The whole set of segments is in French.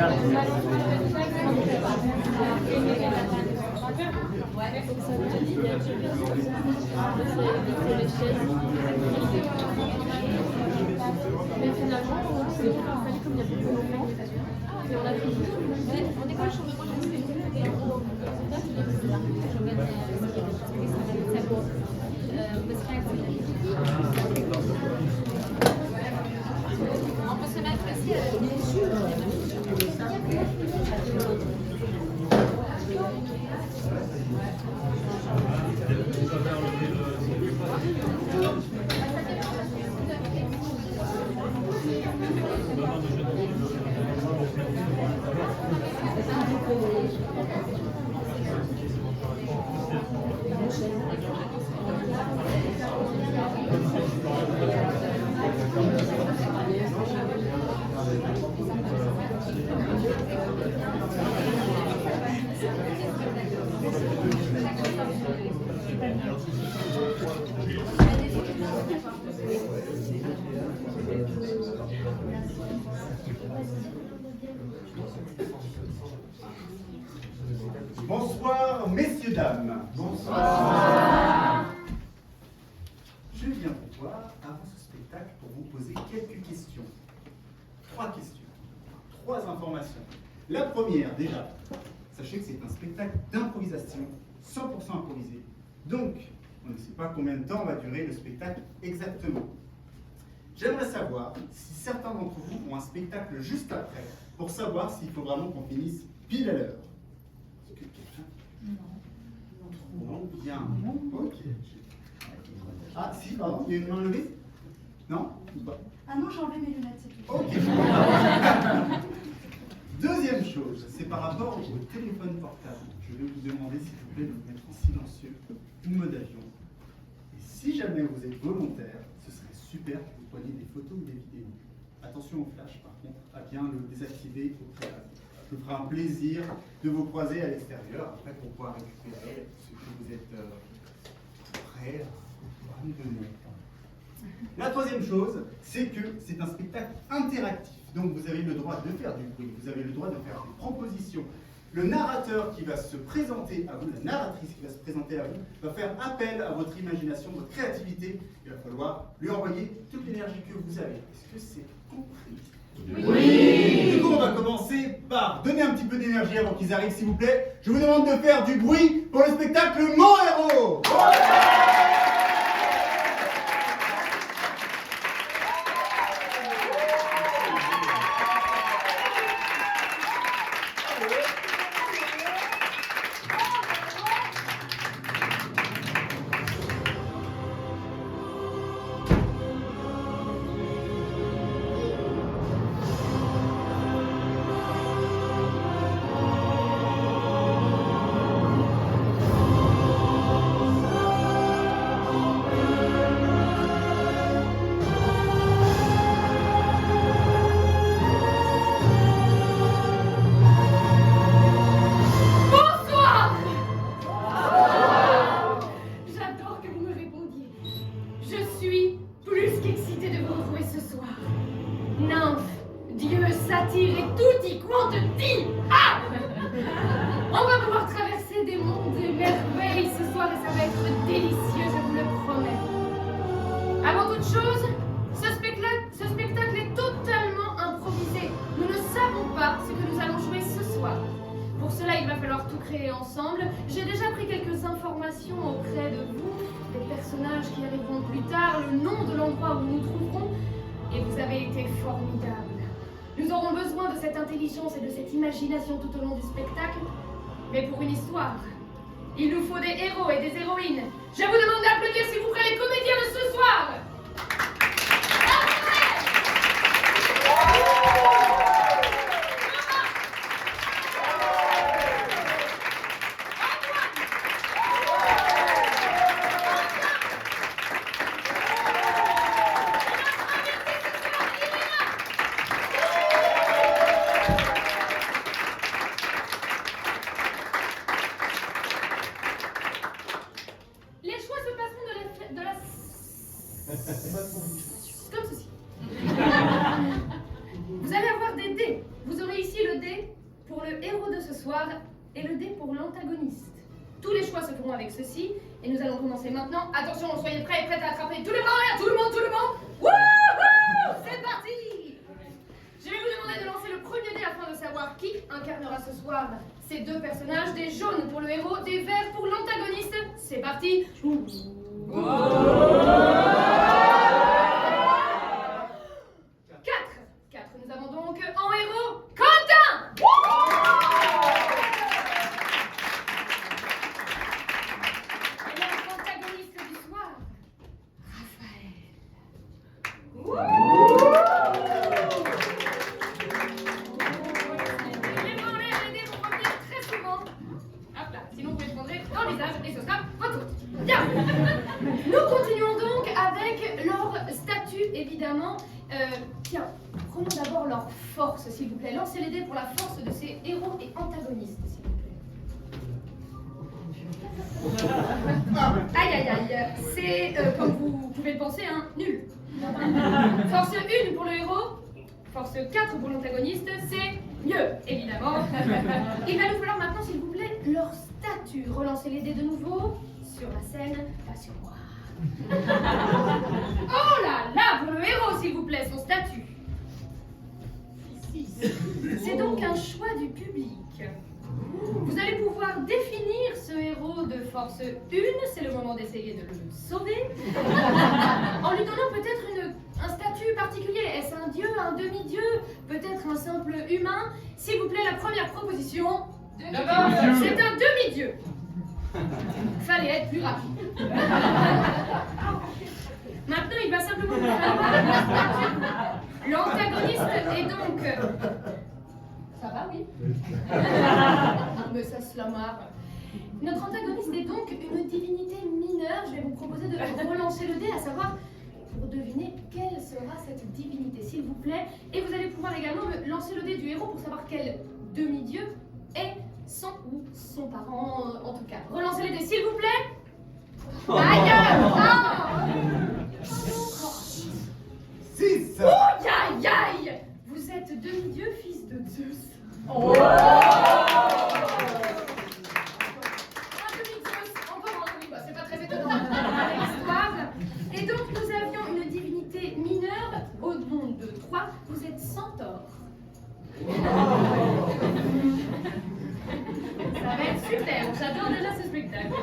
Mais finalement, c'est fallait comme il y a beaucoup d'enfants. Et on a fait on est quoi le changement? Je me suis des gros on peut se mettre ici. Bonsoir, messieurs, dames. Bonsoir. Je viens vous voir avant ce spectacle pour vous poser quelques questions. 3 questions, 3 informations. La première, déjà, sachez que c'est un spectacle d'improvisation, 100% improvisé. Donc, on ne sait pas combien de temps va durer le spectacle exactement. J'aimerais savoir si certains d'entre vous ont un spectacle juste après, pour savoir s'il faut vraiment qu'on finisse pile à l'heure. Est-ce que quelqu'un? Non. Bien. Ok. Ah, si, pardon, il y a une main levée? Non? Ah non, j'ai enlevé mes lunettes, c'est tout. Ok. Deuxième chose, c'est par rapport au téléphone portable. Je vais vous demander, s'il vous plaît, de vous mettre en silencieux ou mode avion. Et si jamais vous êtes volontaire, ce serait super que vous preniez des photos ou des vidéos. Attention au flash, par contre, à bien le désactiver au préalable. Je me ferai un plaisir de vous croiser à l'extérieur, après pour pouvoir récupérer ce que vous êtes prêts à nous donner. La troisième chose, c'est que c'est un spectacle interactif. Donc vous avez le droit de faire du bruit, vous avez le droit de faire des propositions. Le narrateur qui va se présenter à vous, la narratrice qui va se présenter à vous, va faire appel à votre imagination, votre créativité. Il va falloir lui envoyer toute l'énergie que vous avez. Est-ce que c'est compris? Oui. Du coup, on va commencer par donner un petit peu d'énergie avant qu'ils arrivent, s'il vous plaît. Je vous demande de faire du bruit pour le spectacle Mon Héros. Ensemble. J'ai déjà pris quelques informations auprès de vous, des personnages qui arriveront plus tard, le nom de l'endroit où nous nous trouverons, et vous avez été formidables. Nous aurons besoin de cette intelligence et de cette imagination tout au long du spectacle, mais pour une histoire, il nous faut des héros et des héroïnes. Je vous demande d'applaudir s'il vous plaît les comédiens de ce soir. Comme ceci. Vous allez avoir des dés. Vous aurez ici le dé et le dé pour l'antagoniste. Tous les choix se feront avec ceci, et nous allons commencer maintenant. Attention, soyez prêts à attraper tous les bras en l'air, tout le monde. Wouhou! C'est parti! Je vais vous demander de lancer le premier dé afin de savoir qui incarnera ce soir ces deux personnages, des jaunes pour le héros, des verts pour l'antagoniste. C'est parti! 4, nous avons donc en héros Quentin! Et notre antagoniste du soir, Raphaël. Les bras en l'air, les dés vont revenir très souvent. Hop là, sinon vous pouvez prendre dans le visage et ce sera votre tour. Bien. Nous continuons donc avec leur statut, évidemment. Tiens, prenons d'abord leur force, s'il vous plaît. Lancez les dés pour la force de ces héros et antagonistes, s'il vous plaît. Aïe. C'est, comme vous pouvez le penser, nul. Force 1 pour le héros, force 4 pour l'antagoniste, c'est mieux, évidemment. Il va nous falloir maintenant, s'il vous plaît, leur statut. Relancez les dés de nouveau, sur la scène, pas sur moi. Oh là, pour le héros, s'il vous plaît, son statut. C'est donc un choix du public. Vous allez pouvoir définir ce héros de force 1, c'est le moment d'essayer de le sauver, en lui donnant peut-être un statut particulier. Est-ce un dieu, un demi-dieu, peut-être un simple humain? S'il vous plaît, la première proposition, c'est un demi-dieu. Fallait être plus rapide. Maintenant, il va simplement vous faire l'antagoniste est donc... Ça va, oui? Mais ça se la marre. Notre antagoniste est donc une divinité mineure. Je vais vous proposer de relancer le dé, à savoir pour deviner quelle sera cette divinité, s'il vous plaît. Et vous allez pouvoir également me lancer le dé du héros pour savoir quel demi-dieu est son ou son parent, en tout cas. Relancez les dés, s'il vous plaît. Aïe! 6! Aïe! Vous êtes demi-dieu, fils de Zeus. Un demi-Zeus, encore oui, c'est pas très étonnant dans l'histoire. Et donc, nous avions une divinité mineure au nom de 3. Vous êtes centaure. Ça va être super, j'adore déjà ce spectacle.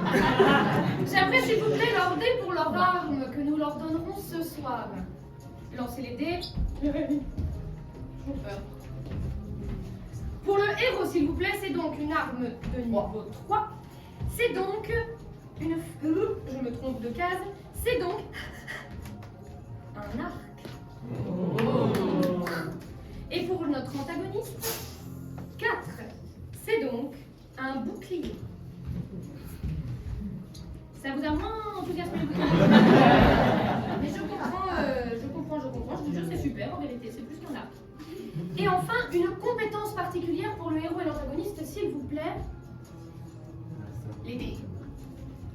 J'aimerais s'il vous plaît leur dé pour leur arme que nous leur donnerons ce soir. Lancez les dés. J'ai peur. Pour le héros, s'il vous plaît, c'est donc une arme de niveau 3. C'est donc une... Je me trompe de case. C'est donc un arc. Et pour notre antagoniste, 4. C'est donc un bouclier. Ça vous a moins enthousiasmé le bouclier? Mais je comprends. Je vous jure, c'est super, en vérité, c'est plus qu'un arc. Et enfin, une compétence particulière pour le héros et l'antagoniste, s'il vous plaît. Les dés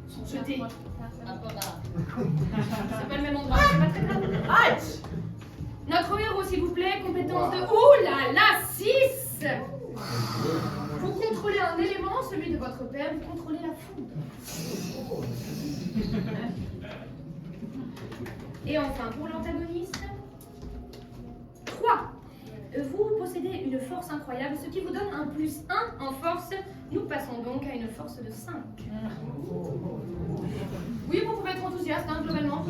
sont jetés. C'est pas le même endroit, c'est pas très grave. Notre héros, s'il vous plaît, compétence de... Ouh là là, 6! Vous contrôlez un élément, celui de votre père, vous contrôlez la foudre. Et enfin, pour l'antagoniste, 3. Vous possédez une force incroyable, ce qui vous donne un plus 1 en force. Nous passons donc à une force de 5. Oui, vous pouvez être enthousiaste, globalement.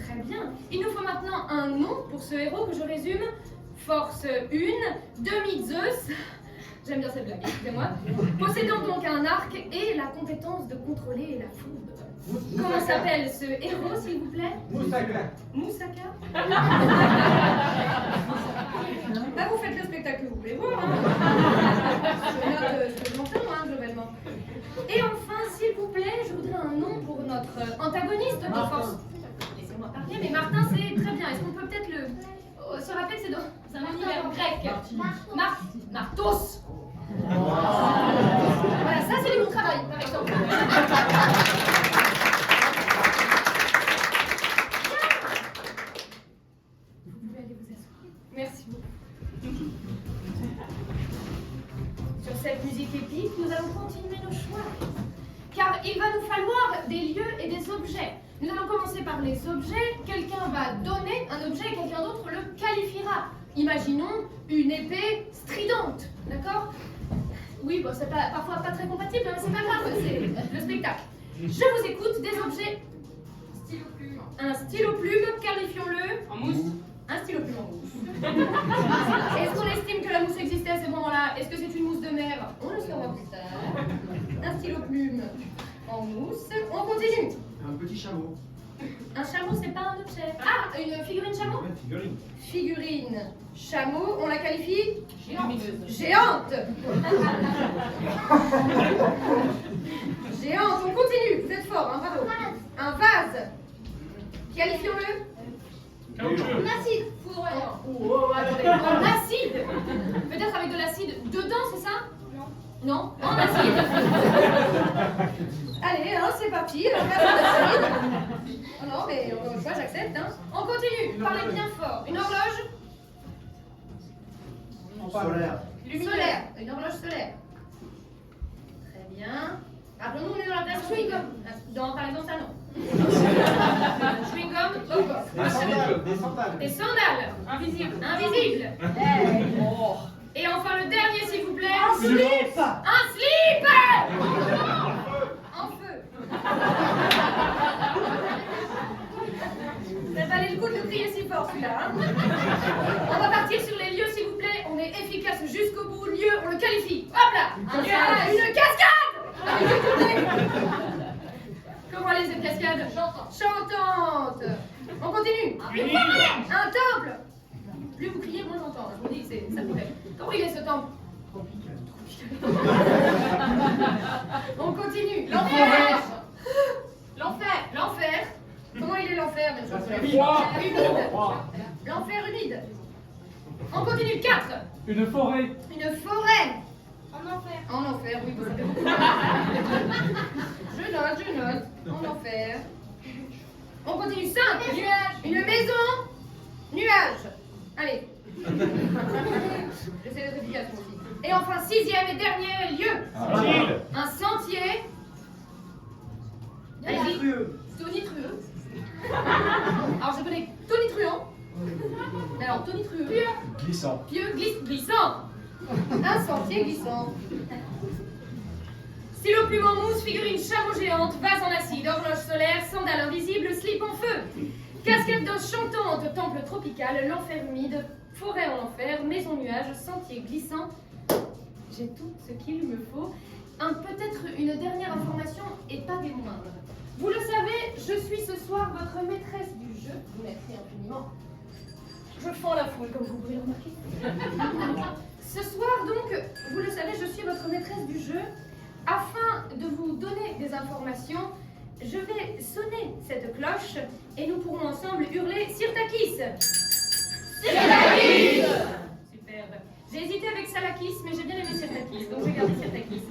Très bien. Il nous faut maintenant un nom pour ce héros que je résume. Force 1, demi-Zeus. J'aime bien cette blague, excusez-moi. Possédant donc un arc et la compétence de contrôler la foudre. Comment s'appelle ce héros, s'il vous plaît? Moussaka. Moussaka? Bah, vous faites le spectacle que vous voulez voir. Je m'entends, globalement. Et enfin, s'il vous plaît, je voudrais un nom pour notre antagoniste de force. Laissez-moi parler, mais Martin, c'est très bien. Est-ce qu'on peut peut-être se rappeler que c'est un univers grec? Martos. Voilà, ça c'est du bon travail, par exemple. Vous pouvez aller vous asseoir. Merci beaucoup. nous allons continuer nos choix. Car il va nous falloir des lieux et des objets. Nous allons commencer par les objets. Quelqu'un va donner un objet et quelqu'un d'autre le qualifiera. Imaginons une épée stridente, d'accord? Oui, bon, c'est parfois pas très compatible, mais c'est pas grave, c'est le spectacle. Je vous écoute, des objets. Stylo plume. Un stylo plume, qualifions-le. En mousse. Un stylo plume en mousse. Est-ce qu'on estime que la mousse existait à ce moment-là? Est-ce que c'est une mousse de mer? On le saura plus tard. Un stylo plume en mousse. On continue. Un petit chameau. Un chameau, c'est pas un objet. Ah, une figurine chameau? Ouais, figurine. Figurine chameau, on la qualifie Géante. géante. Géante, on continue. Vous êtes fort, hein, bravo. Un vase. Qualifions-le. Caoutchouc. Acide. Foudroyant. Oh, attendez. En acide. Peut-être avec de l'acide dedans, c'est ça? Non. Non, en acide. Allez, hein, c'est parti. Un vase en acide. Oh non, mais encore une fois, j'accepte. Hein. On continue. Parlez bien fort. Une horloge Solaire. solaire. Une horloge solaire. Très bien. Rappelons-nous, on est dans la place chewing-gum. Dans, par exemple, ça, non. Chewing-gum, logo. Des sandales. Des sandales. Des sandales. Invisible. Invisible. Et enfin, le dernier, s'il vous plaît. Un slip. Un slip. En feu. Ça valait le coup de le crier si fort, celui-là. Hein. On va partir sur les lieux, s'il vous plaît. On est efficace jusqu'au bout. Lieu, on le qualifie. Hop là. Une cascade. Avec une tournée. Comment aller cette cascade? Chantante. On continue. Une île. Un temple. Plus vous criez, moins j'entends. Je vous dis que ça pourrait. Comment il est ce temple? On continue. L'enfer. L'enfer. L'enfer. Comment il est l'enfer? Froid. Humide. L'enfer humide. On continue. 4. Une forêt. Une forêt. En enfer. En enfer, oui, ça fait beaucoup. Je note. En enfer. On continue. 5. Nuage. Une maison. Nuage. Allez. J'essaie d'être efficace moi aussi. Et enfin, 6e et dernier lieu. Île. Un sentier. Allez-y. Monstrueux. Tonitrueux. Alors je connais tonitruant. Alors tonitrueux. Glissant. Pieux, glissant. Un sentier glissant. Stylo plume en mousse, figurine chameau géante, vase en acide, horloge solaire, sandales invisibles, slip en feu. Cascade d'os chantante, temple tropical, l'enfer humide, forêt en enfer, maison nuage, sentier glissant. J'ai tout ce qu'il me faut. Peut-être une dernière information et pas des moindres. Vous le savez, je suis ce soir votre maîtresse du jeu. Merci infiniment. Je fends la foule, comme vous pouvez le remarquer. Ce soir, donc, vous le savez, je suis votre maîtresse du jeu. Afin de vous donner des informations, je vais sonner cette cloche et nous pourrons ensemble hurler Sirtakis. Sirtakis. Superbe. J'ai hésité avec Salakis, mais j'ai bien aimé Sirtakis, donc j'ai gardé Sirtakis.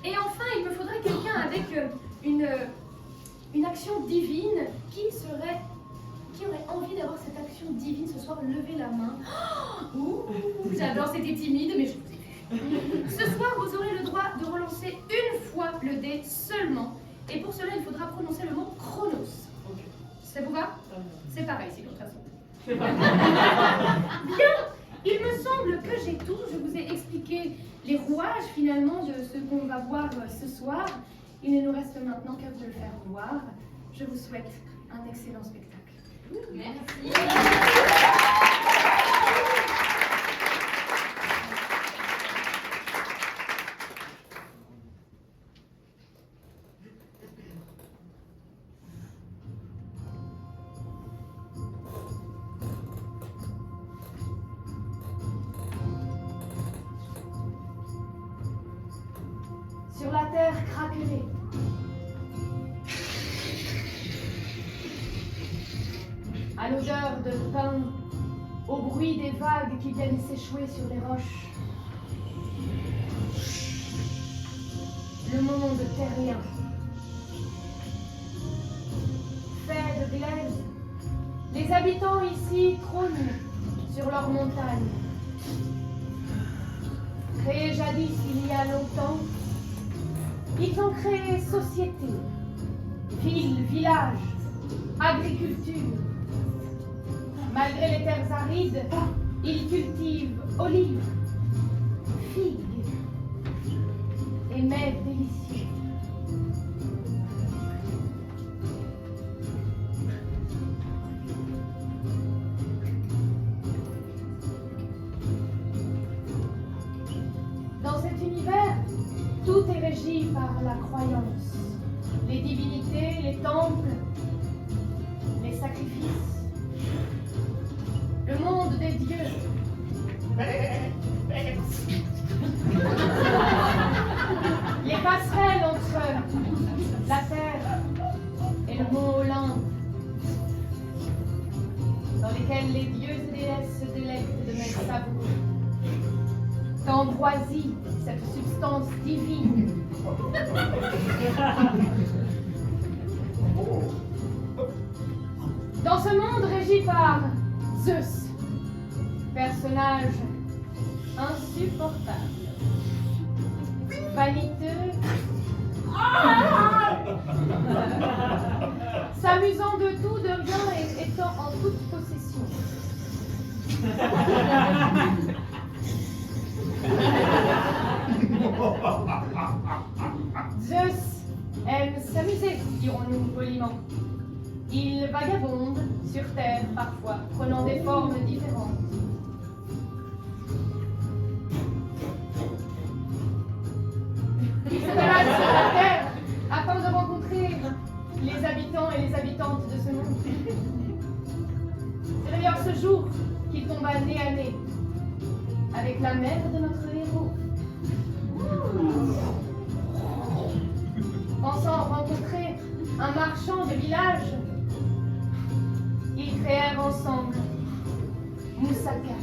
Et enfin, il me faudrait quelqu'un avec une action divine qui aurait envie d'avoir cette action divine ce soir. Levez la main. Oh, j'adore, c'était timide, mais je vous ai vu. Ce soir, vous aurez le droit de relancer une fois le dé seulement. Et pour cela, il faudra prononcer le mot Chronos. Ça vous va? C'est pareil, c'est de toute façon. Bien, il me semble que j'ai tout. Je vous ai expliqué les rouages finalement de ce qu'on va voir ce soir. Il ne nous reste maintenant qu'à vous le faire voir. Je vous souhaite un excellent spectacle. Merci. Sur la terre craquelée, à l'odeur de pain, au bruit des vagues qui viennent s'échouer sur les roches, le monde terrien, fait de glaise, les habitants ici trônent sur leurs montagnes. Créés jadis il y a longtemps, Ils ont créé société, ville, village, agriculture. Malgré les terres arides, ils cultivent olives, figues et mets délicieux. Dans cet univers, tout est régi par la croyance. Les divinités, les temples, les sacrifices. Le monde des dieux. Les passerelles entre la terre et le mont Olympe, dans lesquelles les dieux et déesses se délectent de mets savoureux. D'ambroisie, cette substance divine. Dans ce monde régi par Zeus, personnage insupportable, vaniteux, s'amusant de tout, de rien et étant en toute possession. Zeus aime s'amuser, dirons-nous poliment. Il vagabonde sur terre parfois, prenant des formes différentes. Il se balade sur la terre afin de rencontrer les habitants et les habitantes de ce monde. C'est d'ailleurs ce jour qu'il tomba nez à nez avec la mère de notre héros. Pensant rencontrer un marchand de village, ils créèrent ensemble Moussaka.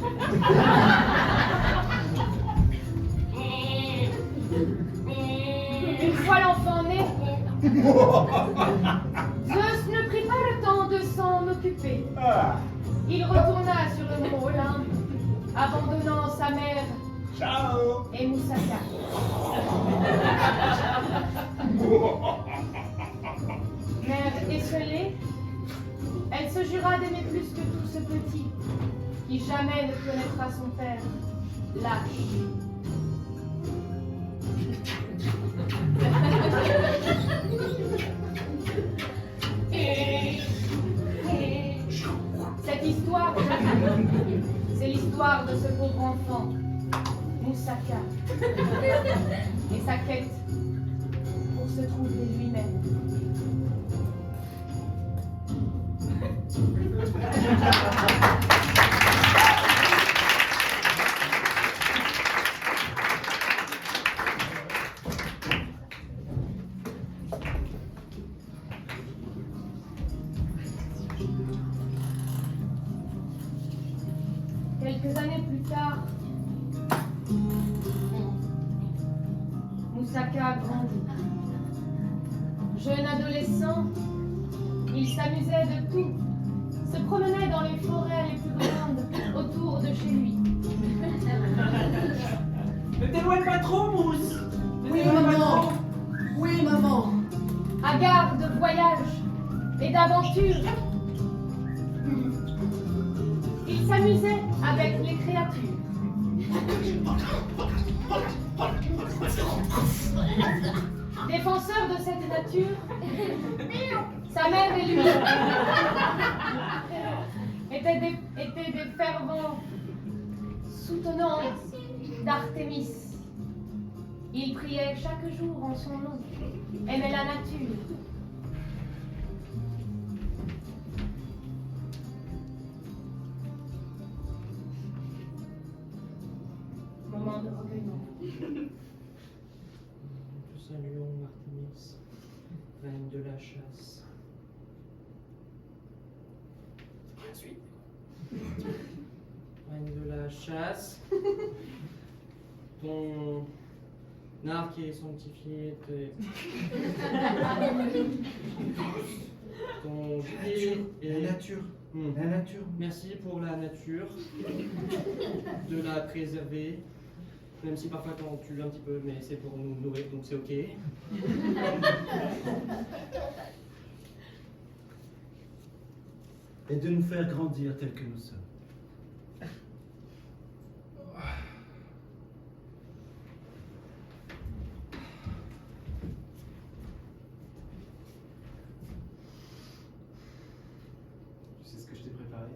Une fois l'enfant né, Zeus ne prit pas le temps de s'en occuper. Il retourna sur le mont Olympe, abandonnant sa mère et Moussaka. Mère esselée, elle se jura d'aimer plus que tout ce petit, qui jamais ne connaîtra son père, lâche. Cette histoire, c'est l'histoire de ce pauvre enfant, Moussaka, et sa quête pour se trouver lui-même. Quelques années plus tard, Moussaka grandit. Jeune adolescent, il s'amusait de tout, se promenait dans les forêts les plus grandes autour de chez lui. Ne t'éloigne pas trop, Mousse. Oui, maman. Oui, maman. Hagard de voyage et d'aventure. Il s'amusait avec les créatures. Défenseur de cette nature, sa mère et lui étaient des fervents soutenants d'Artémis. Il priait chaque jour en son nom, aimait la nature. Moment de recueillement. Nous saluons Artémis, reine de la chasse. Ensuite. Reine de la chasse. Ton arc est sanctifié. Ton pied est La nature. La nature. Merci pour la nature, de la préserver. Même si parfois quand tu un petit peu, mais c'est pour nous nourrir, donc c'est ok. Et de nous faire grandir tels que nous sommes. Tu sais ce que je t'ai préparé?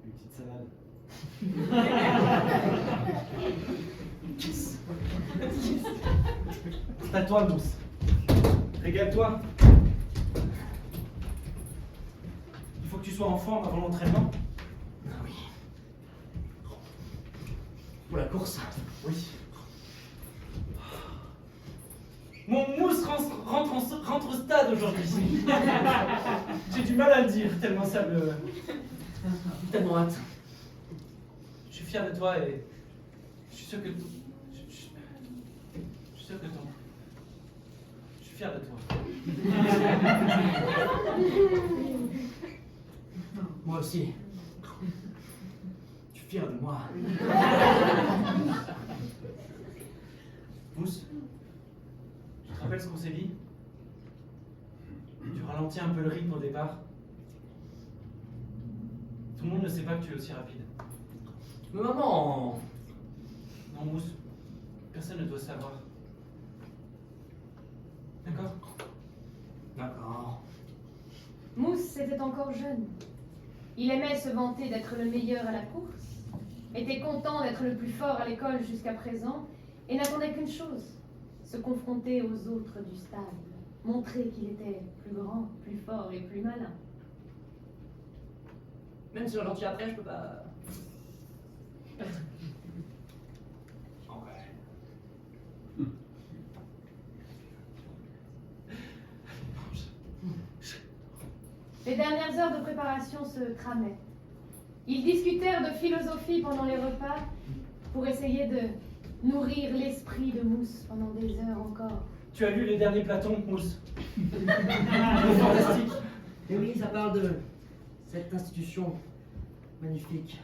Une petite salade. C'est à toi, Mousse. Régale-toi. Il faut que tu sois en forme avant l'entraînement. Ah oui. Pour la course. Oui. Mon Mousse rentre au stade aujourd'hui. J'ai du mal à le dire, tellement ça me... Tellement hâte. Je suis fier de toi et je suis sûr que... Je suis sûr que ton... Je suis fier de toi. Moi aussi. Je suis fier de moi. Mousse, tu te rappelles ce qu'on s'est dit? Tu ralentis un peu le rythme au départ. Tout le monde ne sait pas que tu es aussi rapide. Mais maman! Non, Mousse, personne ne doit savoir. D'accord? D'accord. Mousse était encore jeune. Il aimait se vanter d'être le meilleur à la course, était content d'être le plus fort à l'école jusqu'à présent, et n'attendait qu'une chose, se confronter aux autres du stade, montrer qu'il était plus grand, plus fort et plus malin. Même si gentil après, je peux pas. En vrai. Les dernières heures de préparation se cramaient. Ils discutèrent de philosophie pendant les repas pour essayer de nourrir l'esprit de Mousse pendant des heures encore. Tu as lu les derniers Platon, Mousse? C'est fantastique. Et oui, ça parle de cette institution magnifique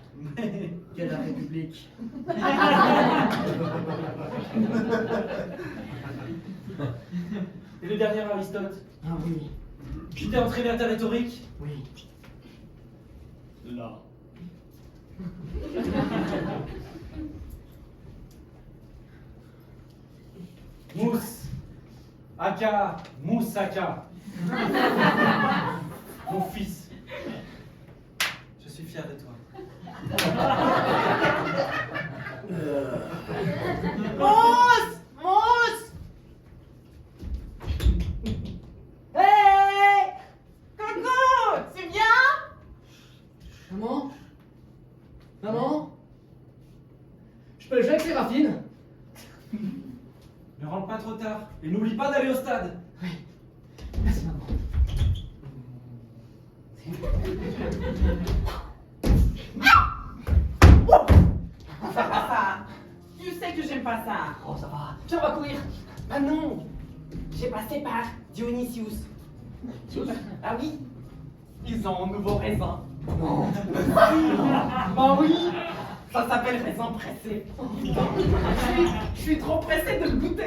qu'est la République. Et le dernier Aristote? Ah oui, Qui t'es entraîné à ta rhétorique? oui. Là. Mousse. Aka. Moussaka. Mon fils. Je suis fier de toi. Mousse! Mousse! Hey! Coucou! C'est bien? Maman? Maman? Je peux le jouer avec Séraphine? Ne rentre pas trop tard. Et n'oublie pas d'aller au stade. Oui. Merci, maman. Ça va ça. Tu sais que j'aime pas ça. Oh, ça va. Tiens, on va courir. Ah non. J'ai passé par Dionysius. Ah oui. Ils ont un nouveau raisin. Non. Bah oui. Ça s'appelle raisin pressé. Je suis trop pressée de le goûter.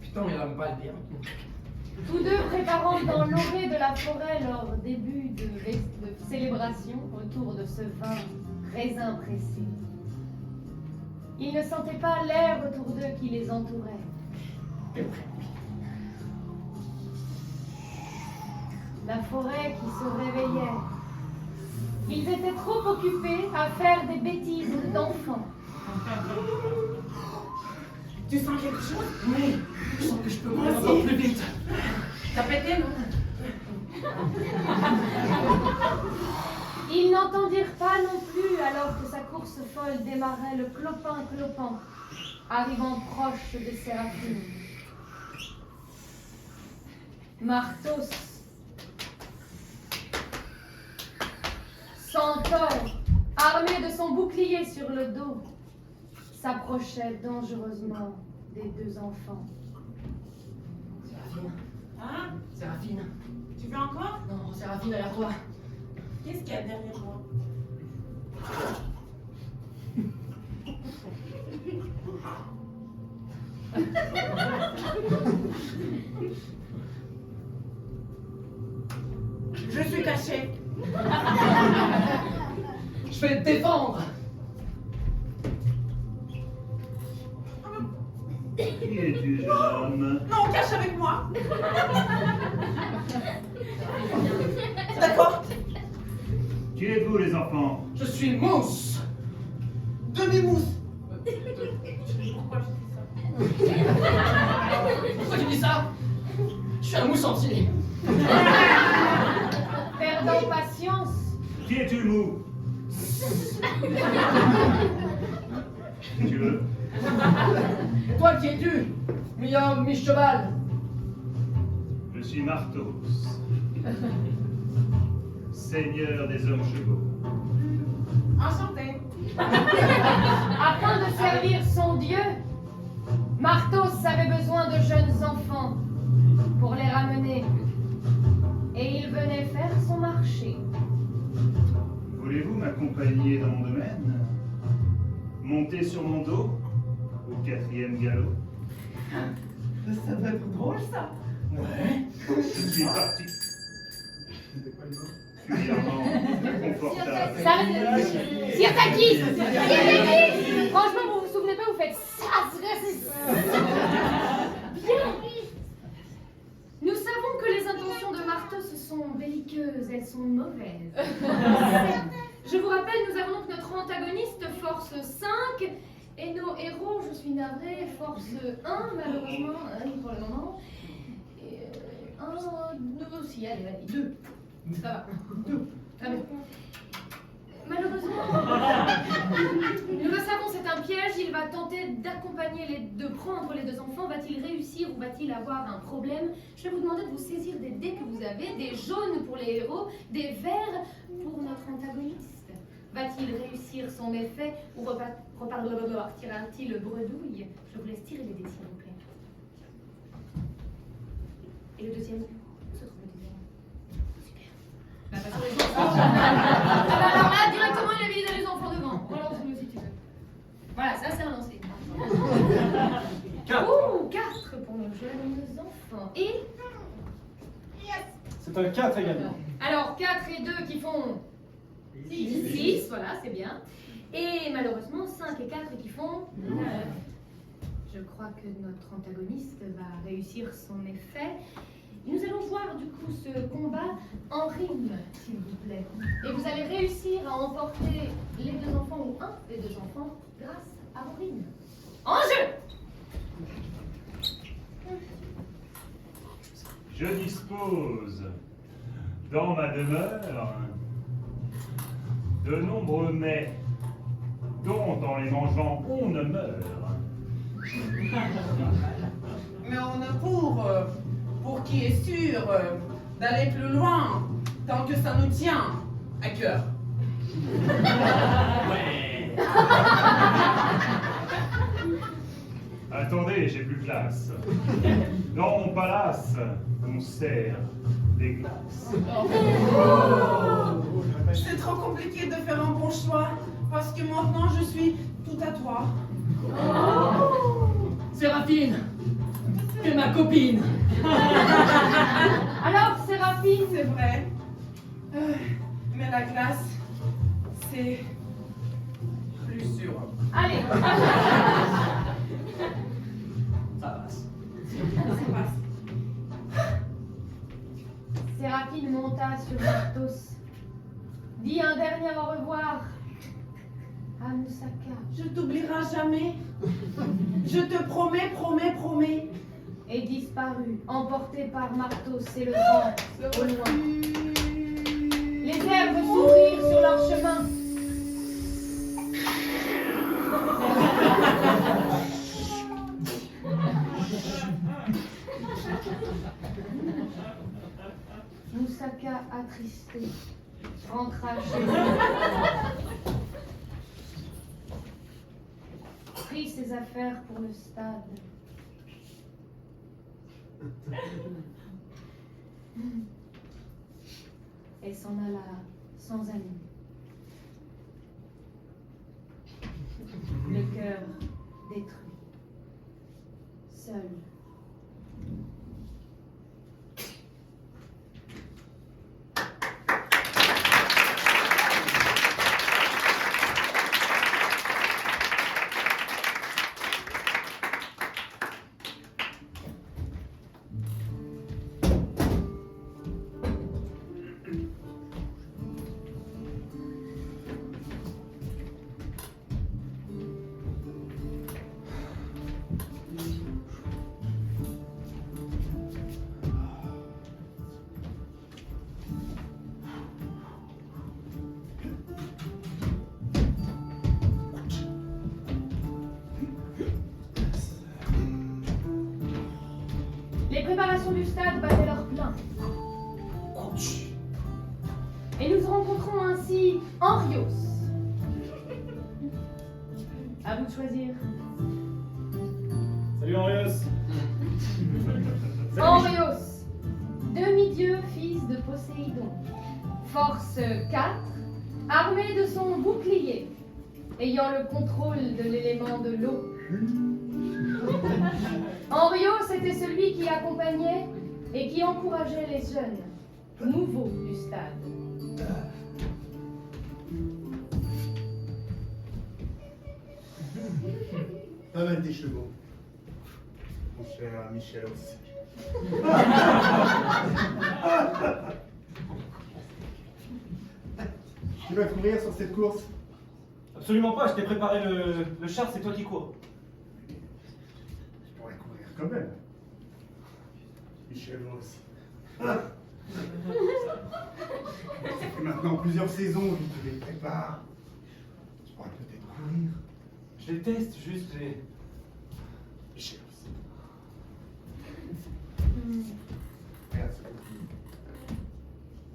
Putain, il va me pas le dire. Tous deux préparant dans l'orée de la forêt leur début de célébration autour de ce vin raisin pressé. Ils ne sentaient pas l'air autour d'eux qui les entourait. La forêt qui se réveillait. Ils étaient trop occupés à faire des bêtises d'enfants. Tu sens quelque chose? Oui, je sens que je peux Moi courir aussi. encore plus vite. T'as pété, non? Ils n'entendirent pas non plus alors que sa course folle démarrait le clopin-clopin, arrivant proche de Séraphine. Martos, Centaure, armé de son bouclier sur le dos, s'approchait dangereusement des deux enfants. Séraphine, Hein? Séraphine. Tu veux encore? Non, Séraphine, derrière toi. Qu'est-ce qu'il y a derrière moi? Je suis cachée. Je vais te défendre. Qui es-tu, jeune homme? Non, cache avec moi. D'accord? Qui êtes-vous, les enfants? Je suis Mousse. Demi-mousse. Pourquoi tu dis ça? Pourquoi tu dis ça? Je suis un mousse entier. Perdons patience. Qui es-tu, mou? Si tu veux. Et toi, qui es-tu? Mi-homme, mi-cheval. Je suis Martos, seigneur des hommes chevaux. Enchanté. Afin de servir son dieu, Martos avait besoin de jeunes enfants pour les ramener. Et il venait faire son marché. Voulez-vous m'accompagner dans mon domaine? Monter sur mon dos, au 4e galop? Ça doit être drôle, ça. Ouais. Je suis particulièrement confortable. Sir Takis! Franchement, vous vous souvenez pas, vous faites ça! Bien! Nous savons que les intentions de Martos sont belliqueuses, elles sont mauvaises. Je vous rappelle, nous avons donc notre antagoniste, force 5, et nos héros, je suis navrée, force 1, malheureusement, pour le moment. Et 1, 2 aussi, allez, 2. Ça va, 2. Très bien. Malheureusement, nous le savons, c'est un piège. Il va tenter d'accompagner de prendre les deux enfants. Va-t-il réussir ou va-t-il avoir un problème? Je vais vous demander de vous saisir des dés que vous avez, des jaunes pour les héros, des verts pour notre antagoniste. Va-t-il réussir son méfait ou repartira-t-il bredouille? Je vous laisse tirer les dés, s'il vous plaît. Et le deuxième? Se trouve le deuxième. Super. Alors là, directement, il a mis les enfants devant. Relance-le si tu veux. Voilà, ça c'est un lancé. 4. Ouh, 4 pour nos jeunes enfants. Et C'est un 4 également. alors 4 et 2 qui font 6, voilà, c'est bien. Et malheureusement 5 et 4 qui font 9. Je crois que notre antagoniste va réussir son effet. Nous allons voir du coup ce combat en rime, s'il vous plaît. Et vous allez réussir à emporter les deux enfants ou un des deux enfants grâce à vos rimes. En jeu! Je dispose dans ma demeure de nombreux mets dont en les mangeant on ne meurt. Mais on a pour qui est sûr d'aller plus loin, tant que ça nous tient à cœur. Ouais. Attendez, j'ai plus classe. Dans mon palace, on sert des glaces. C'est trop compliqué de faire un bon choix, parce que maintenant je suis tout à toi. Séraphine, tu es ma copine. Alors, Séraphine, C'est vrai. Mais la glace, c'est plus sûr. allez, Ça passe. Ça passe. Séraphine monta sur Martos, dit un dernier au revoir à Moussaka Je t'oublierai jamais. Je te promets, promets. et disparut, emporté par Martos et le vent au loin. Les herbes s'ouvrirent sur leur chemin. Moussaka, attristé, rentra chez lui. Prit ses affaires pour le stade. Elle s'en alla sans amis. Le cœur détruit. Seul. Les préparations du stade battaient leur plein. Et nous rencontrons ainsi Henrios. À vous de choisir. Salut Henrios. Henrios, demi-dieu, fils de Poséidon. Force 4, armé de son bouclier, ayant le contrôle de l'élément de l'eau. Henrios était celui qui accompagnait et qui encourageait les jeunes, nouveaux du stade. Pas mal tes chevaux, mon cher Michelos. Tu vas courir sur cette course? Absolument pas, je t'ai préparé le char, c'est toi qui cours. Je pourrais courir quand même. Michelos. Ça fait maintenant plusieurs saisons que je te les prépare. Tu pourrais peut-être courir. Je les teste juste et... Michelos. Regarde ce petit.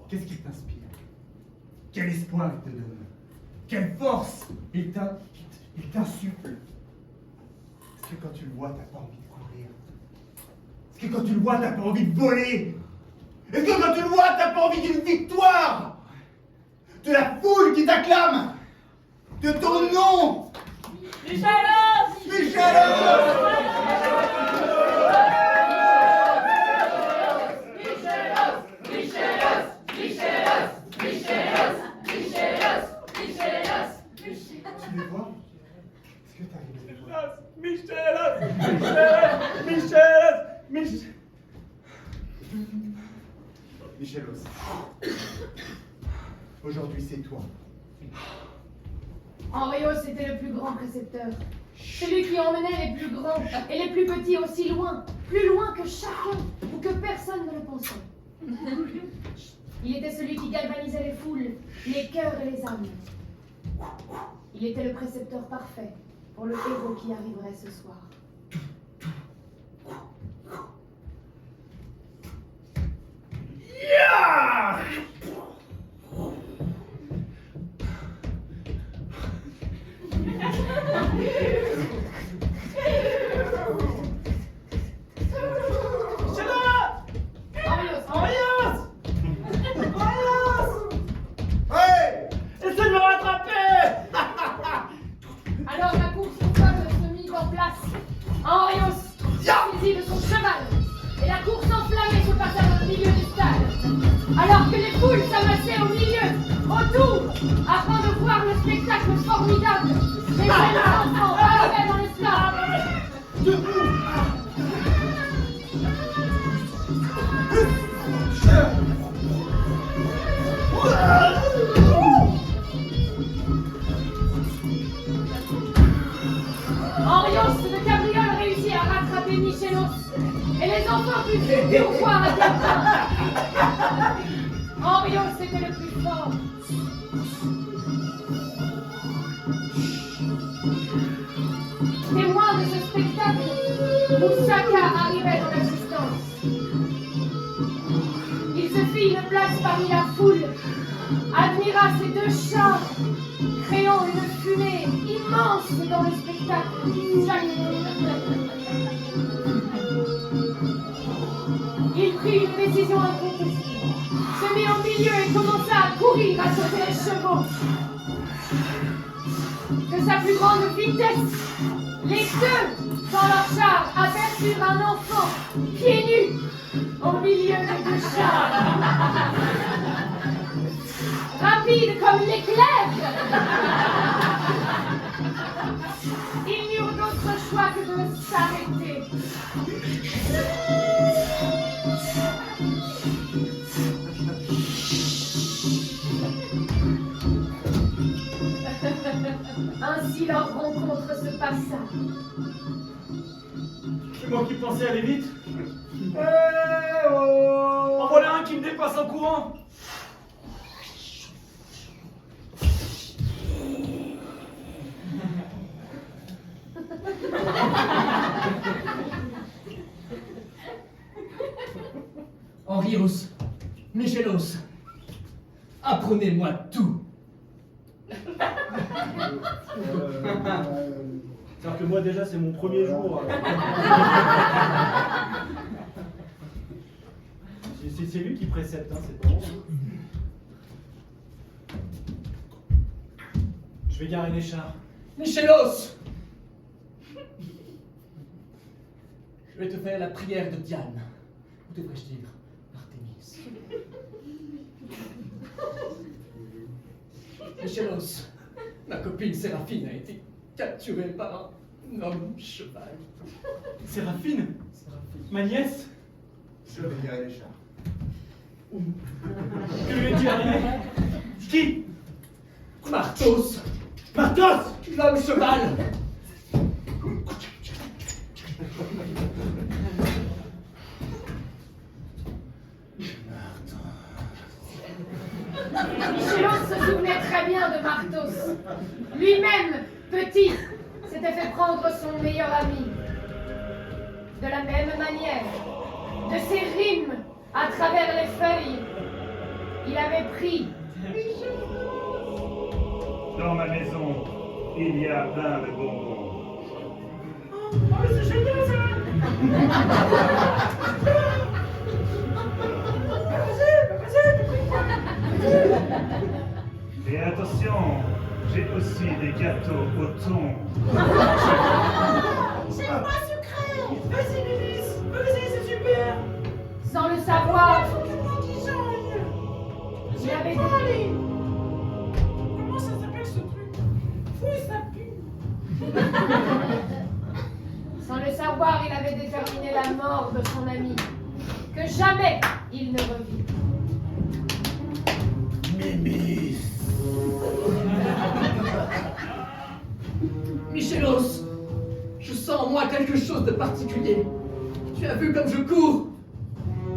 Qu'est-ce qu'il t'inspire? Quel espoir il te donne? Quelle force il t'insuffle? Est-ce que quand tu le vois, t'as pas envie de courir? Est-ce que quand tu le vois, t'as pas envie de voler? Est-ce que quand tu le vois, t'as pas envie d'une victoire? De la foule qui t'acclame? De ton nom? Michelos! Michelos! Tu les vois? Est-ce que t'arrives à les voir? Michelos. Aujourd'hui, c'est toi. Henrios était le plus grand précepteur. Celui qui emmenait les plus grands et les plus petits aussi loin, plus loin que chacun ou que personne ne le pensait. Il était celui qui galvanisait les foules, les cœurs et les âmes. Il était le précepteur parfait pour le héros qui arriverait ce soir. Hey! Essaye de me rattraper! Alors la course au peuple se mit en place. Henrios saisit de son cheval et la course enflammée se passa dans le milieu du stade. Alors que les foules s'amassaient au milieu, autour, afin de voir le spectacle formidable, les jeunes enfants arrivaient dans le stade. Henrios de Cabriole réussit à rattraper Michelos et les enfants purent voir à quel point Henrios était le plus fort. Témoin de ce spectacle, Moussaka arrivait dans l'assistance. Il se fit une place parmi la foule, admira ces deux chars, créant une fumée immense dans le spectacle. Il prit une décision incontestable. milieu et commença à courir à côté des chevaux. De sa plus grande vitesse, les deux, dans leur char, aperçurent un enfant, pieds nus, au milieu des deux chars. Rapide comme l'éclair, ils n'eurent d'autre choix que de s'arrêter. Ainsi leur rencontre se passa. C'est moi qui pensais aller vite. En voilà un qui me dépasse en courant. Henrios, Michelos, apprenez-moi tout. C'est-à-dire que moi déjà c'est mon premier jour. C'est lui qui précepte, hein, c'est pas moi. Je vais garer les chars. Michelos! Je vais te faire la prière de Diane. Ou devrais-je dire Artémis. Michelos, ma copine Séraphine a été capturée par un homme cheval. Séraphine, ma nièce. Je vais garer les chars. Que lui est-il arrivé? Qui? Martos, Martos! l'homme cheval. Michelos se souvenait très bien de Martos. Lui-même, petit, s'était fait prendre son meilleur ami. De la même manière, de ses rimes à travers les feuilles, il avait pris. Dans ma maison, il y a plein de bonbons. Oh, mais c'est génial ça! Et attention, j'ai aussi des gâteaux au thon. C'est pas sucré! Vas-y, Mélis! Vas-y, c'est super! Sans le savoir, Comment qu'ils change? il avait Pas aller! Comment ça s'appelle ce truc? Fouille, ça pue! Sans le savoir, il avait déterminé la mort de son ami, que jamais il ne revit. Michelos, je sens en moi quelque chose de particulier. Tu as vu comme je cours?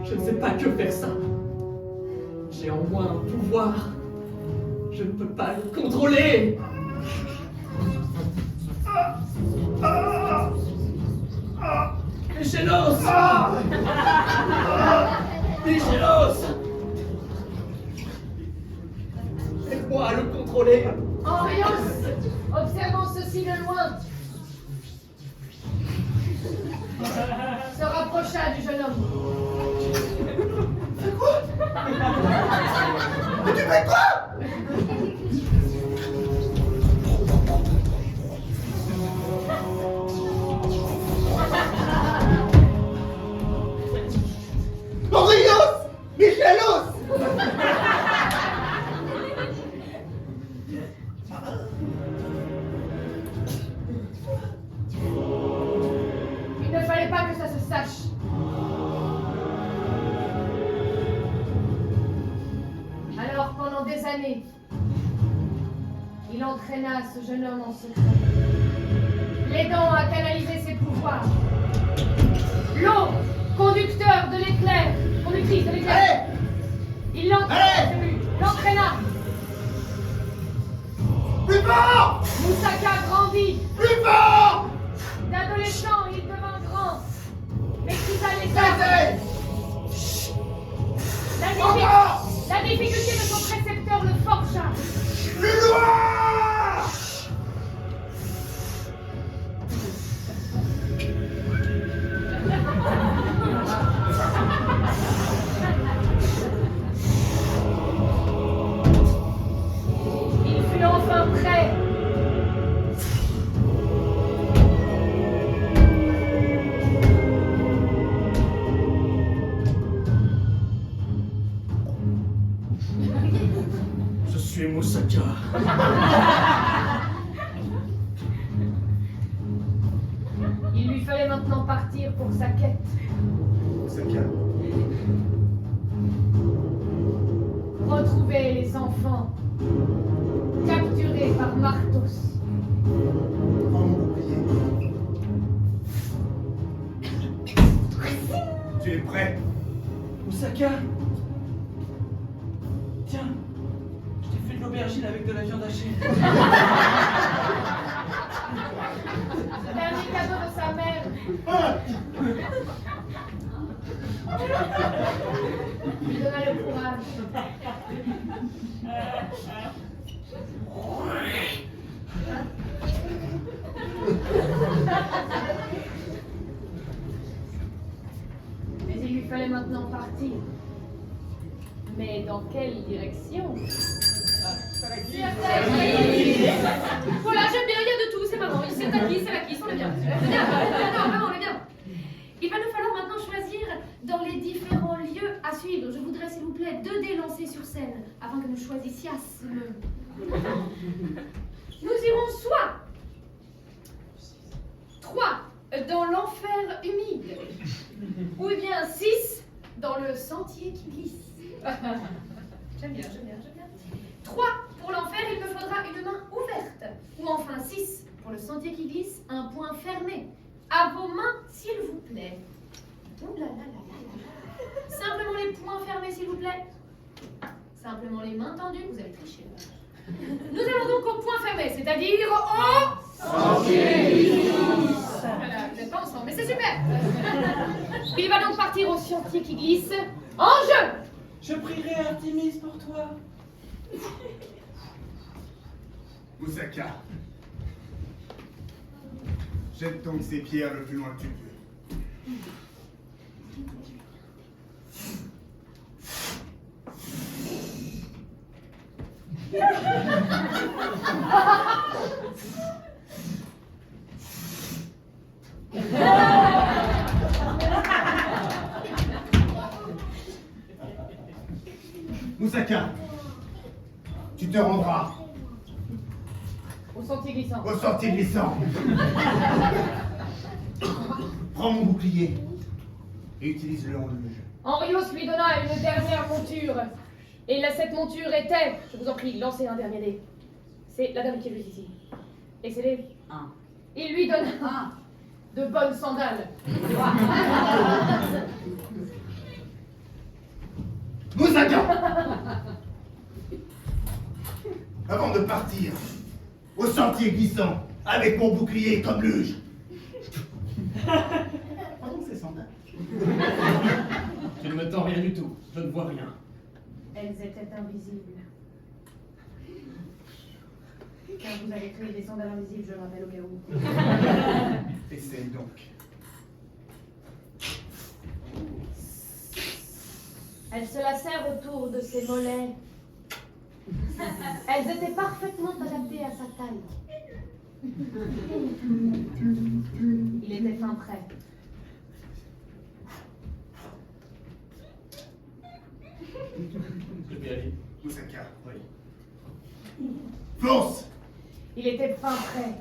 Je ne sais pas que faire ça. J'ai en moi un pouvoir. Je ne peux pas le contrôler. Michelos! Michelos! Aide-moi à le contrôler. Henrios, observant ceci de loin, se rapprocha du jeune homme. Mais tu fais quoi? Henrios! Michelos! Il ne fallait pas que ça se sache. Alors, pendant des années, il entraîna ce jeune homme en secret, l'aidant à canaliser ses pouvoirs. L'eau, conducteur de l'éclair, conductrice de l'éclair. Il l'entraîna. Plus fort! Moussaka grandit. Plus fort! D'adolescent, il devint grand. Maîtrisa les arts. La difficulté de son précepteur le forgea. Plus loin! Osaka. Il lui fallait maintenant partir pour sa quête. Osaka, Retrouver les enfants capturés par Martos. prends mon bouclier. Tu es prêt? Osaka. Tiens, je t'ai fait de l'aubergine avec de la viande hachée. Le dernier cadeau de sa mère. Lui donna le courage. Mais il lui fallait maintenant partir. Mais dans quelle direction? Voilà, j'aime bien, il y a de tout, c'est marrant. C'est la kiss, on est bien. On est bien, non, vraiment, on est bien. Il va nous falloir maintenant choisir dans les différents lieux à suivre. Je voudrais, s'il vous plaît, 2 dés lancés sur scène, afin que nous choisissions. Nous irons soit 3 dans l'enfer humide, ou bien 6 dans le sentier qui glisse. J'aime bien. 3 pour l'enfer, il me faudra une main ouverte. Ou enfin 6 pour le sentier qui glisse, un point fermé. À vos mains, s'il vous plaît. Ouh là là là là là. Simplement les poings fermés, s'il vous plaît. Simplement les mains tendues, vous avez triché. Nous allons donc au point fermé, c'est-à-dire au sentier. Voilà, vous n'êtes pas ensemble, mais c'est super. Il va donc partir au sentier qui glisse. En jeu. Je prierai Artémis pour toi. Osaka, jette donc ces pierres le plus loin que tu peux. Osaka, tu te rendras Au sentier glissant. au sentier glissant. Prends mon bouclier et utilise-le en luge. Henrios lui donna une dernière monture. Et cette monture était, je vous en prie, lancez un dernier dé. C'est la dame qui est juste ici. Et c'est les 1. Il lui donna de bonnes sandales. Osaka, avant de partir, au sentier glissant, avec mon bouclier comme luge. Pardon, c'est sandales. Tu ne me tends rien du tout. Je ne vois rien. Elles étaient invisibles. Car vous avez créé des sandales invisibles, je le rappelle au cas où. Essaye donc. Elles se lacèrent autour de ses mollets. Elles étaient parfaitement adaptées à sa taille. Il était fin prêt. Je vais aller. Osaka, Oui. fonce! Il était fin prêt.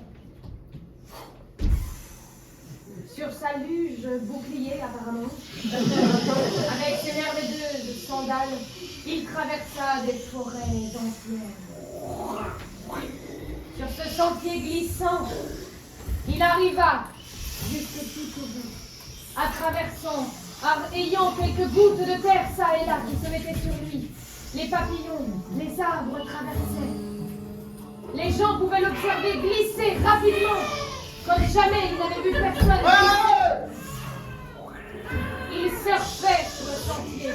Sur sa luge bouclier, apparemment, avec ses merveilleuses sandales, il traversa des forêts entières. Sur ce sentier glissant, il arriva jusque tout au bout, à traversant, ayant quelques gouttes de terre ça et là qui se mettaient sur lui. Les papillons, les arbres traversaient. Les gens pouvaient l'observer glisser rapidement, comme jamais il n'avait vu personne. Il surfait sur le sentier.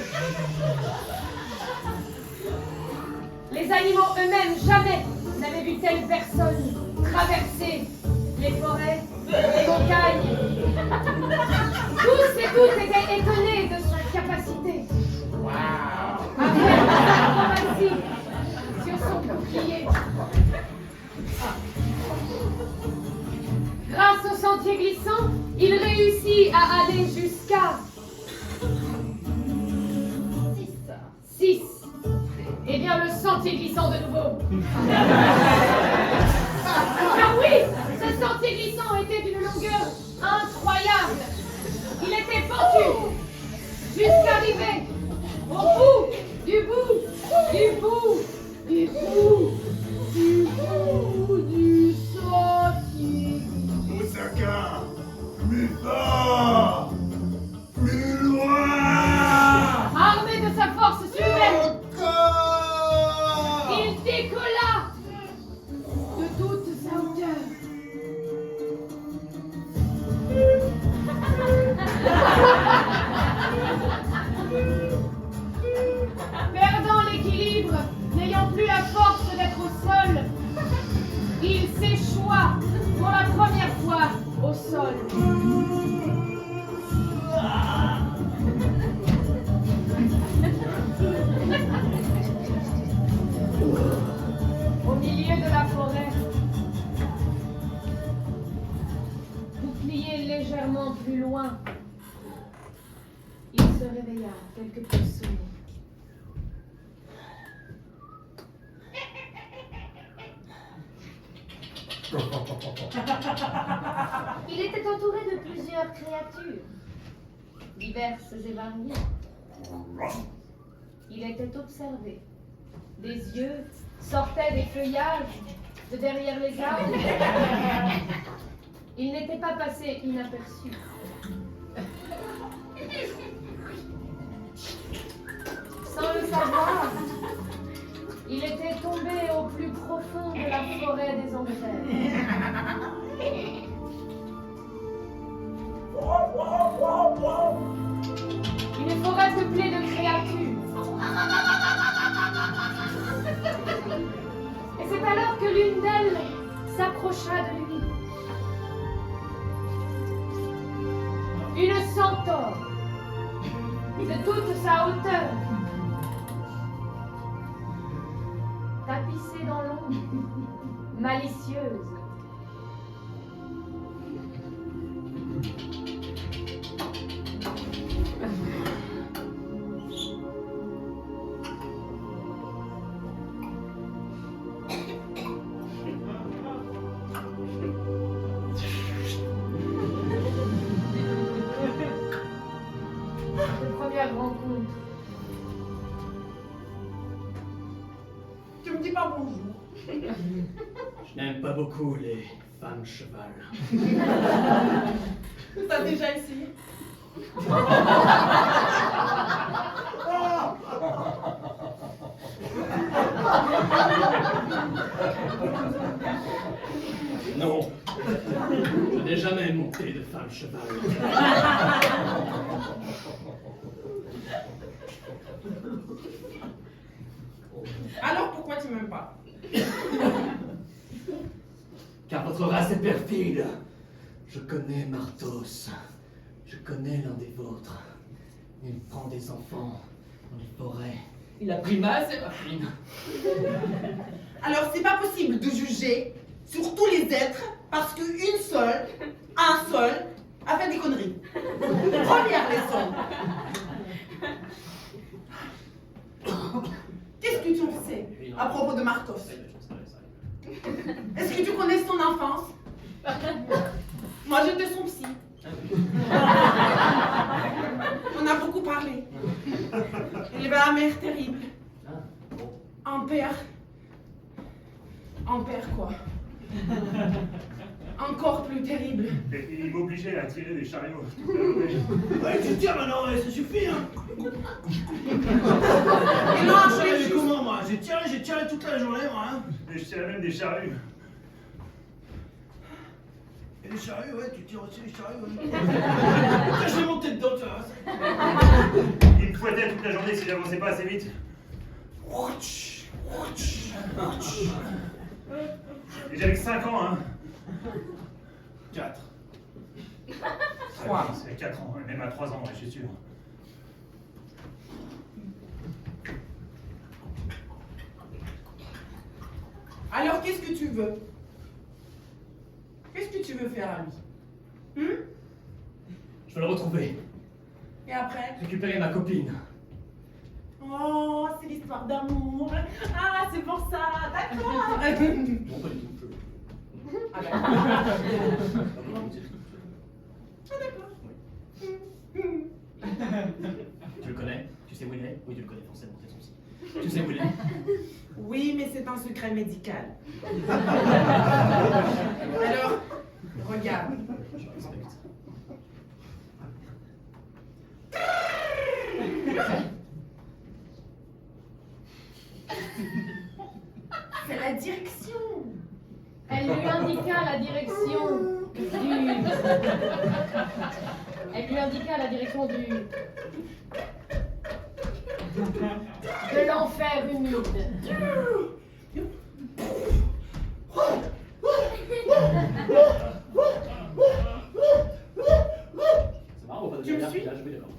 Les animaux eux-mêmes jamais n'avaient vu telle personne traverser les forêts, les montagnes. Tous et toutes étaient étonnés de sa capacité à faire des acrobaties sur son bouclier. Grâce au sentier glissant, il réussit à aller jusqu'à 6. Eh bien, le sentier glissant glissant de nouveau. Car oui, ce sentier glissant était d'une longueur incroyable. Il était pentu jusqu'à arriver au bout du bout du bout du bout du bout du sentier. Osaka, plus fort, plus loin. Armé de sa force suprême, Encore. il décolla de toute sa hauteur. Perdant l'équilibre, n'ayant plus la force d'être au sol, il s'échoua pour la première fois au sol. Au milieu de la forêt, bouclier légèrement plus loin, il se réveilla quelque peu sonné. Il était entouré de plusieurs créatures, diverses et variées. Il était observé. Des yeux sortaient des feuillages de derrière les arbres. Il n'était pas passé inaperçu. Sans le savoir, il était tombé au plus profond de la forêt des enfers. Une forêt peuplée de créatures. Et c'est alors que l'une d'elles s'approcha de lui. Une centaure, de toute sa hauteur, tapissée dans l'ombre, malicieuse. Cette première rencontre. Tu me dis pas bonjour. Je n'aime pas beaucoup les femmes cheval. T'as déjà essayé? Non, je n'ai jamais monté de femme cheval. Alors pourquoi tu m'aimes pas? Car votre race est perfide. Je connais Martos. Je connais l'un des vôtres. Il prend des enfants dans les forêts. Il a pris ma Séraphine. Alors c'est pas possible de juger sur tous les êtres parce qu'une seule, un seul, a fait des conneries. Première leçon. Qu'est-ce que tu en sais à propos de Martos? Est-ce que tu connais son enfance? Moi j'étais son psy. On a beaucoup parlé. Il avait un mère terrible. Un père quoi. Encore plus terrible. Et il m'obligeait à tirer des chariots toute la journée. Ouais, tu tires maintenant, ouais, ça suffit, hein. Et non, je l'ai Mais juste... comment, moi? J'ai tiré toute la journée, moi, hein. Et je tirais même des charrues. Et les charrues, ouais, tu tires aussi les charrues, ouais. Tiens, je vais monter dedans, tu vois. Il me fouettait toute la journée si j'avançais pas assez vite. Et j'avais que 5 ans, hein. 4. 3. C'est 4 ans, même à 3 ans, ouais, je suis sûr. Alors qu'est-ce que tu veux? Qu'est-ce que tu veux faire à lui? Je veux le retrouver. Et après? Récupérer ma copine. Oh, c'est l'histoire d'amour. Ah, c'est pour ça, d'accord. Non, pas du tout. Ah, d'accord. Tu le connais? Tu sais où il est? Oui, tu le connais forcément, c'est son site. Tu sais où il est? Oui, mais c'est un secret médical. Alors, regarde. Je respecte. C'est la direction. Elle lui indiqua la direction du... Elle lui indiqua la direction du... de l'enfer humide. C'est marrant, on va pas Tu me dire suis? là, je vais d'accord.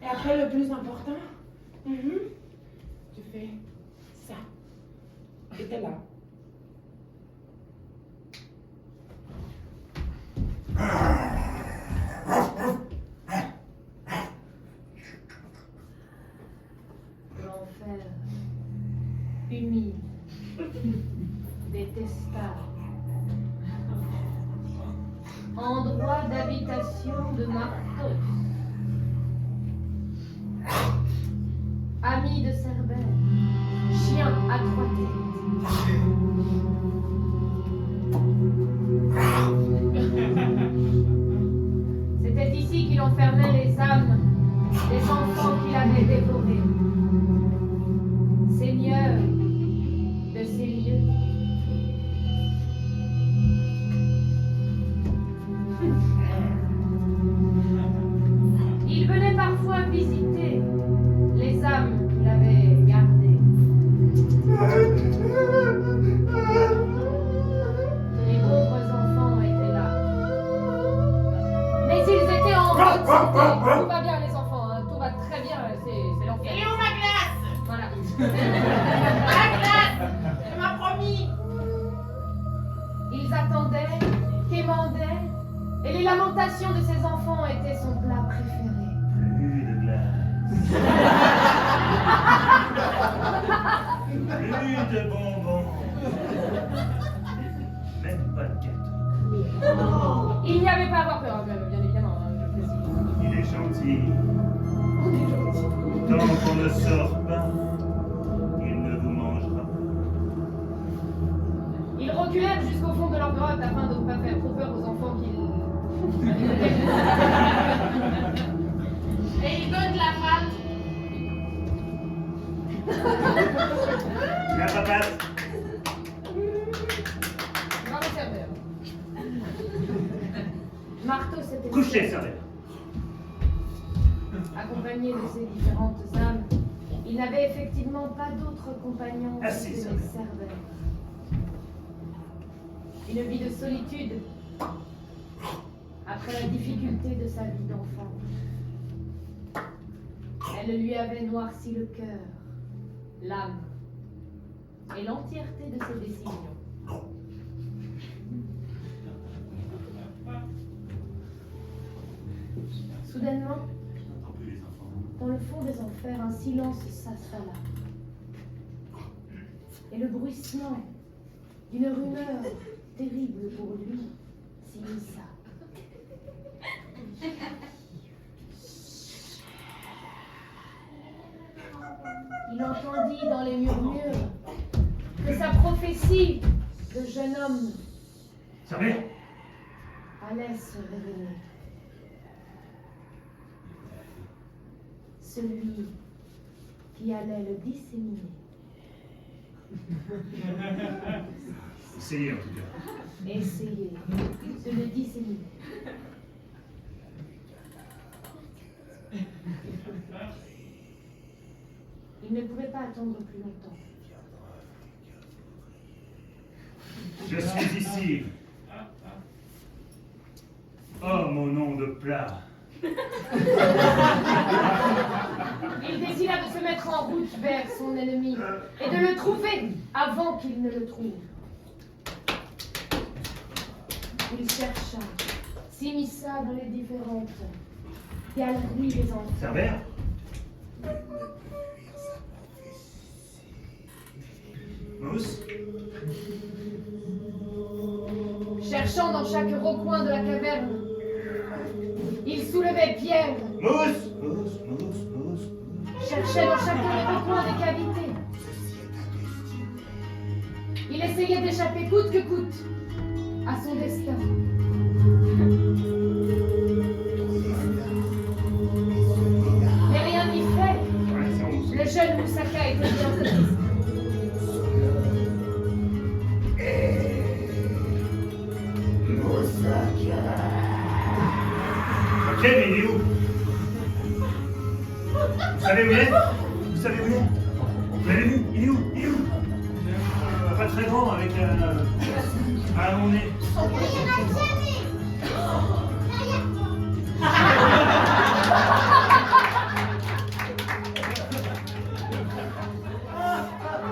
Et après, le plus important, tu fais ça. Et t'es là. L'enfer humide, détestable, endroit d'habitation de Martos, ami de Cerbère, chien à trois têtes. C'était ici qu'il enfermait les âmes des enfants qu'il avait dévorés. Seigneur de ces lieux. Il venait parfois visiter les âmes qu'il avait gardées. Les pauvres enfants étaient là. Mais ils étaient en bonne santé. Tout va bien les enfants, hein. Tout va très bien, c'est l'enfer. Et où ma glace? Voilà. Ma glace! Tu m'as promis! Ils attendaient, quémandaient, et les lamentations de ses enfants étaient son plat préféré. Plus de glace. Plus de bonbons. Même pas de gâteau. Il n'y avait pas à avoir peur, bien évidemment, hein, je précise. Il est gentil. Tant qu'on ne sort pas, il ne vous mangera pas. Ils reculèrent jusqu'au fond de leur grotte afin de ne pas faire trop peur aux enfants qu'ils... Et il donne la pâte. La patate. Bravo Cerbère. Marteau s'était... Couchez, Cerbère. Accompagné de ses différentes âmes, il n'avait effectivement pas d'autres compagnons que Assis, les Cerbère. Cerbères. Une vie de solitude après la difficulté de sa vie d'enfant. Elle lui avait noirci le cœur, l'âme et l'entièreté de ses décisions. Soudainement, dans le fond des enfers, un silence s'installa. Et le bruissement d'une rumeur terrible pour lui s'immisça. Il entendit dans les murmures que sa prophétie de jeune homme Cerbère. allait se révéler. Celui qui allait le disséminer. Essayez en tout cas. Essayer de le disséminer. Il ne pouvait pas attendre plus longtemps. Je suis ici. Oh, mon nom de plat. Il décida de se mettre en route vers son ennemi et de le trouver avant qu'il ne le trouve. Il chercha, s'immisça dans les différentes galeries des enfants. Cerbère? Mousse? Cherchant dans chaque recoin de la caverne, il soulevait pierre, Mousse? Mousse? cherchait dans chacun des recoins des cavités. Il essayait d'échapper coûte que coûte à son destin. Mais rien n'y fait. Ouais, c'est Mousse. Le jeune Moussaka était bien triste. Ok, mais il est où? Vous savez où il est? Vous savez où il est? Vous l'avez vu? Il est où? Il est où? Pas très grand avec un long nez.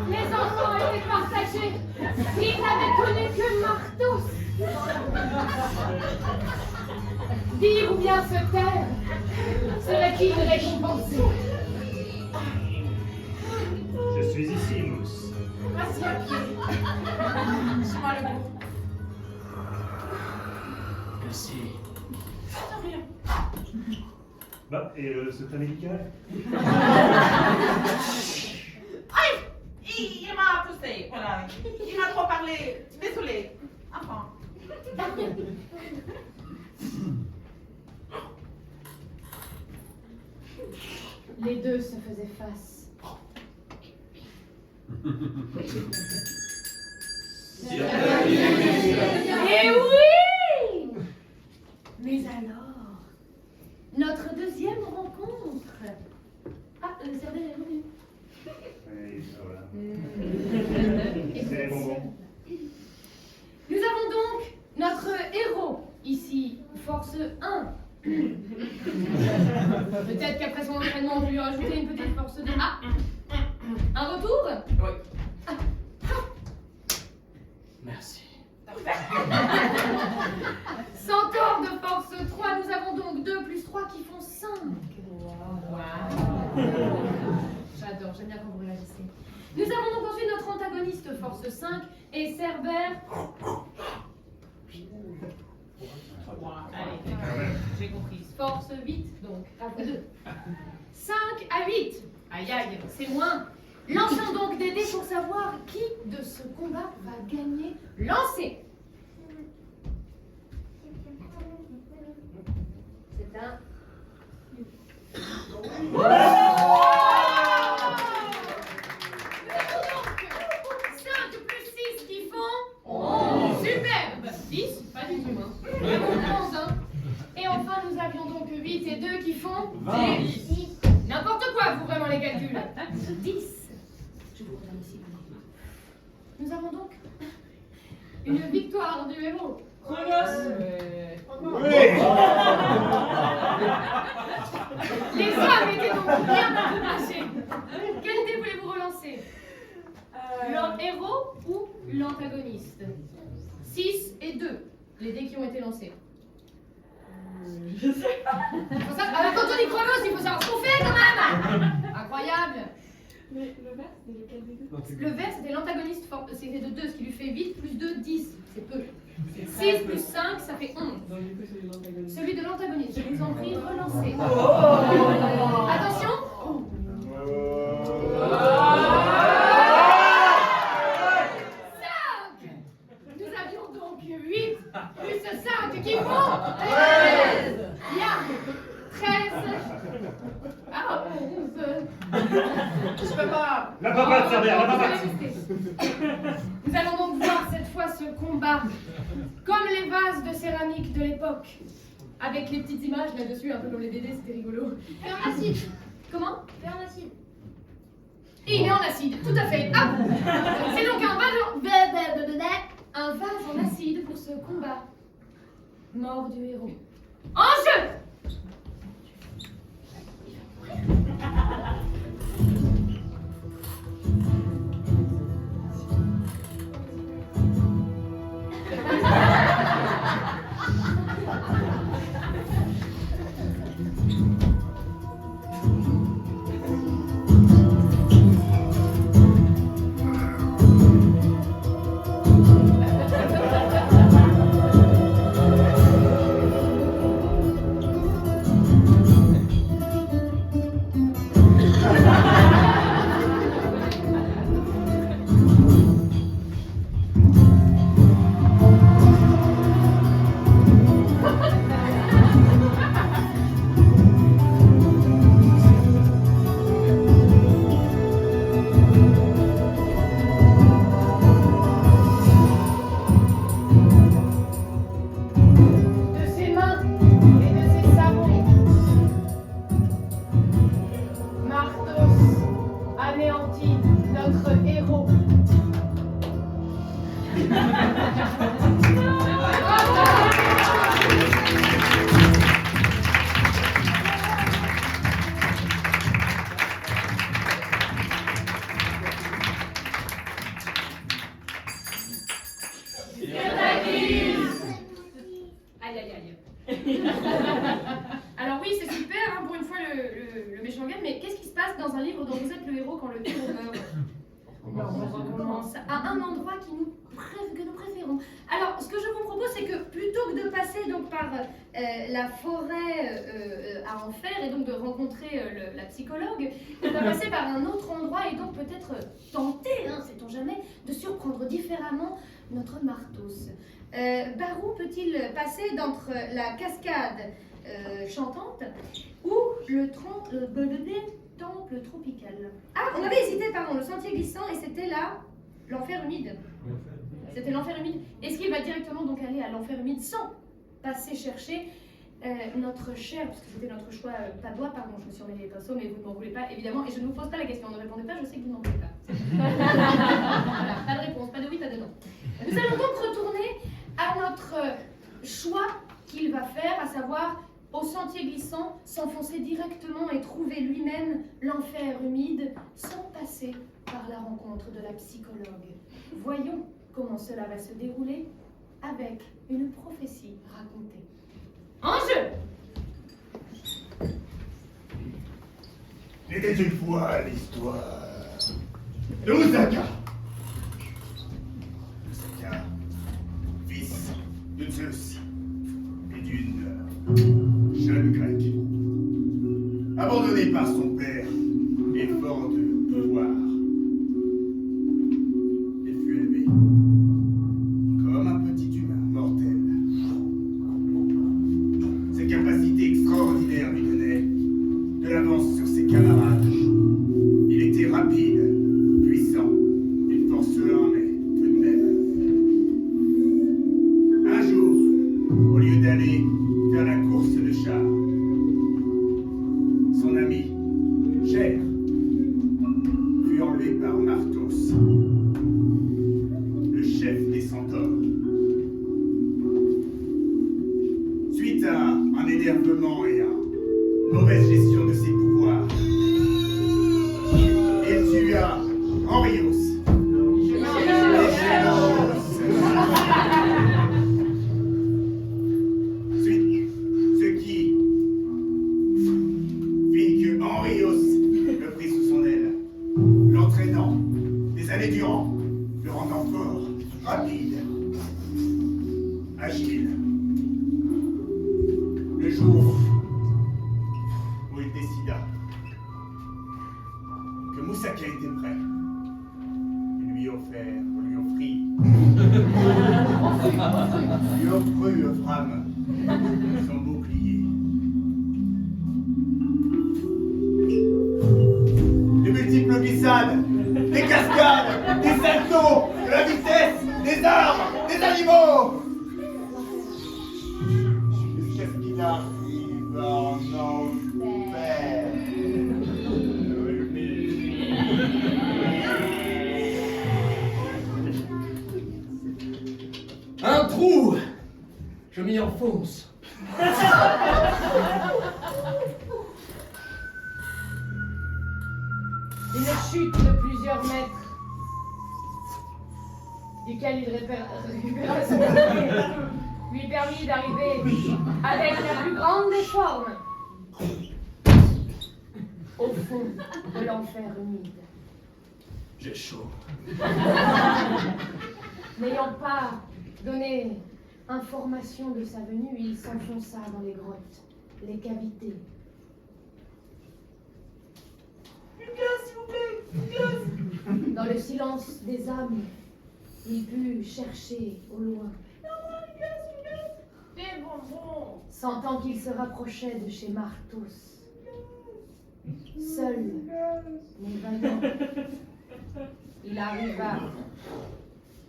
Les enfants étaient partagés. Ils n'avaient connu que Martos. Dire ou bien se taire serait-il récompensé? Je suis ici, Mousse. Assis à pied. Dis-moi le mot. Merci. De rien. Bah, et le secret médical? Il m'a poussé, voilà. Il m'a trop parlé. Désolé. Enfin. Les deux se faisaient face. Eh oui! Mais alors, notre deuxième rencontre. Ah, le cerveau est revenu. Oui, voilà. C'est les bonbons. Nous avons donc notre héros, ici, force 1. Peut-être qu'après son entraînement, on peut lui rajouter une petite force 2. Ah! Un retour? Oui. Merci. Sans corps de force 3, nous avons donc 2 plus 3 qui font 5. J'adore, j'aime bien quand vous réagissez. Nous avons donc ensuite notre antagoniste force 5 et Cerbère. Allez, j'ai compris. Force 8, donc à vous deux. 5 à 8. Aïe aïe, c'est moins. Lançons donc des dés pour savoir qui de ce combat va gagner. Lancez. C'est un... 5 plus 6 qui font 11. Superbe. 10, pas du tout. Hein. 11, hein. Et enfin, nous avions donc 8 et 2 qui font 10. N'importe quoi, vous, vraiment, les calculs. 10. Je vous redonne ici. Nous avons donc une victoire du héros. Les hommes étaient donc bien endommagés. Quel dé voulez-vous relancer? Le héros ou l'antagoniste? 6 et 2, les dés qui ont été lancés. Je sais pas. Quand on dit chronos, il faut savoir ce qu'on fait quand même. Incroyable. Mais le vert, c'est lequel des deux? Le vert, c'était l'antagoniste, c'était de 2, ce qui lui fait 8 plus 2, 10. C'est peu. 6 plus 5, ça fait 11. Donc du coup, celui de l'antagoniste. Celui de l'antagoniste, je vous en prie, relancez. Attention. 5. Nous avions donc 8 plus 5 qui font 13. Bien. 13. Ah, 11. Je peux pas. La papate, Cerbère, la Vous allez papate! rester. Nous allons donc voir cette fois ce combat comme les vases de céramique de l'époque. Avec les petites images là-dessus, un peu comme les BD, c'était rigolo. Et en acide. Comment? Et en acide. Et il est en acide, tout à fait. Ah, c'est donc un vase en acide pour ce combat. Mort du héros. En jeu! Aïe, aïe, aïe. Alors oui, c'est super, hein, pour une fois, le méchant gagne, mais qu'est-ce qui se passe dans un livre dont vous êtes le héros quand le héros meurt? On recommence à un endroit que nous préférons. Alors, ce que je vous propose, c'est que plutôt que de passer donc par la forêt à enfer et donc de rencontrer la psychologue, on va passer par un autre endroit et donc peut-être tenter, hein, sait-on jamais, de surprendre différemment notre Martos. Par où peut-il passer d'entre la cascade chantante ou le temple tropical? Ah, on avait hésité, pardon, le sentier glissant et c'était là l'enfer humide. C'était l'enfer humide. Est-ce qu'il va directement donc aller à l'enfer humide sans passer chercher notre cher, parce que c'était notre choix padois, pardon, je me suis emmêlé les pinceaux, mais vous ne m'en voulez pas, évidemment, et je ne vous pose pas la question, ne répondez pas, je sais que vous n'en voulez pas. Voilà, pas de réponse, pas de oui, pas de non. Nous allons donc retourner à notre choix qu'il va faire, à savoir au sentier glissant, s'enfoncer directement et trouver lui-même l'enfer humide sans passer par la rencontre de la psychologue. Voyons comment cela va se dérouler avec une prophétie racontée. En jeu! Il était une fois l'histoire de Osaka. Osaka, fils de Zeus et d'une jeune grecque, abandonné par son père et fort de pouvoir. Il fut élevé comme un petit humain mortel. Ses capacités extraordinaires lui donnaient de l'avance sur ses camarades. Il était rapide, puissant, une force armée, tout de même. Un jour, au lieu d'aller faire la course de chars, son ami, Cher, fut enlevé par Martos, le chef des centaures. Suite à un énervement et à une mauvaise gestion de ses pouvoirs, il tua Henrios. Ce qui fit que Henrios le prit sous son aile, l'entraînant des années durant, le rendant fort, rapide, agile. Le jour où il décida que Moussaka était prêt, il lui offrit Fram son bouclier. Les multiples glissades, des cascades, des saltos, de la vitesse, des arbres, des animaux. Jusqu'à ce qu'il arrive en enfer. Un trou! Je m'y enfonce. Une chute de plusieurs mètres, duquel il récupéra son bouclier, lui permit d'arriver avec la plus grande des formes au fond de l'enfer humide. J'ai chaud. N'ayant pas donné information de sa venue, il s'enfonça dans les grottes, les cavités. Dans le silence des âmes, il put chercher au loin. Des bonbons. Sentant qu'il se rapprochait de chez Martos. Seul, mais vaillant, il arriva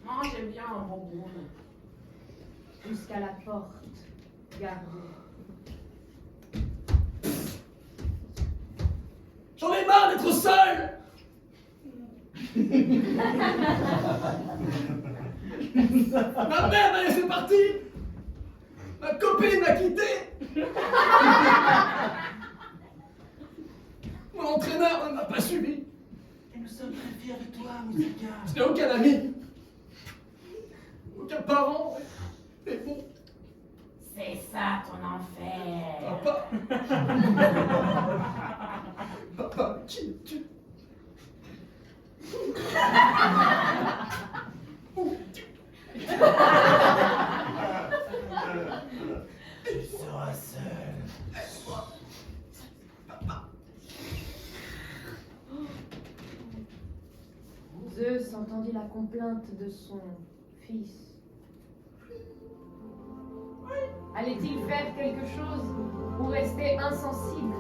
Moi, j'aime bien un bonbon. jusqu'à la porte gardée. J'en ai marre d'être seul! Ma mère m'a laissé partir. Ma copine m'a quitté. Mon entraîneur ne m'a pas suivi. Et nous sommes très fiers de toi, Misaka. Je n'ai aucun ami. Aucun parent. Et bon, C'est ça ton enfer. papa. Papa, qui tu? Tu seras seul. Zeus entendit la complainte de son fils. Allait-il faire quelque chose ou rester insensible?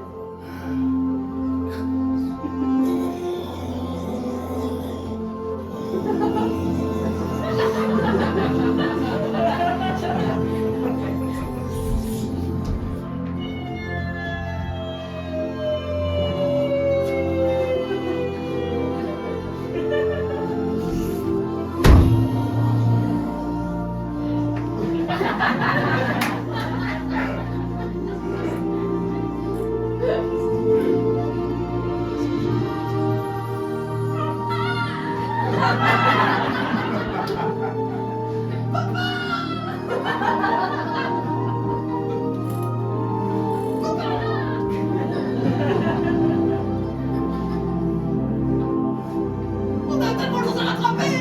On a tellement de choses à rattraper.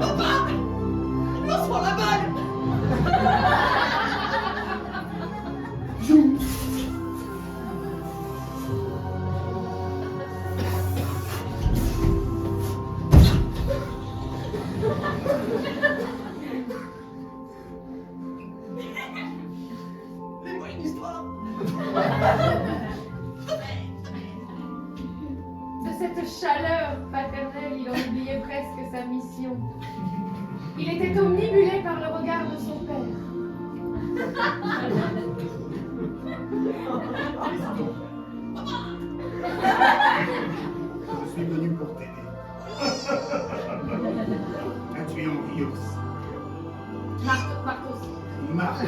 Papa, lance-moi la balle. Lis-moi une histoire. De cette chaleur paternelle, il en oubliait presque sa mission. Il était omnibulé par le regard de son père. Je suis venu pour t'aider. As-tu envie aussi? Marcos. Marc.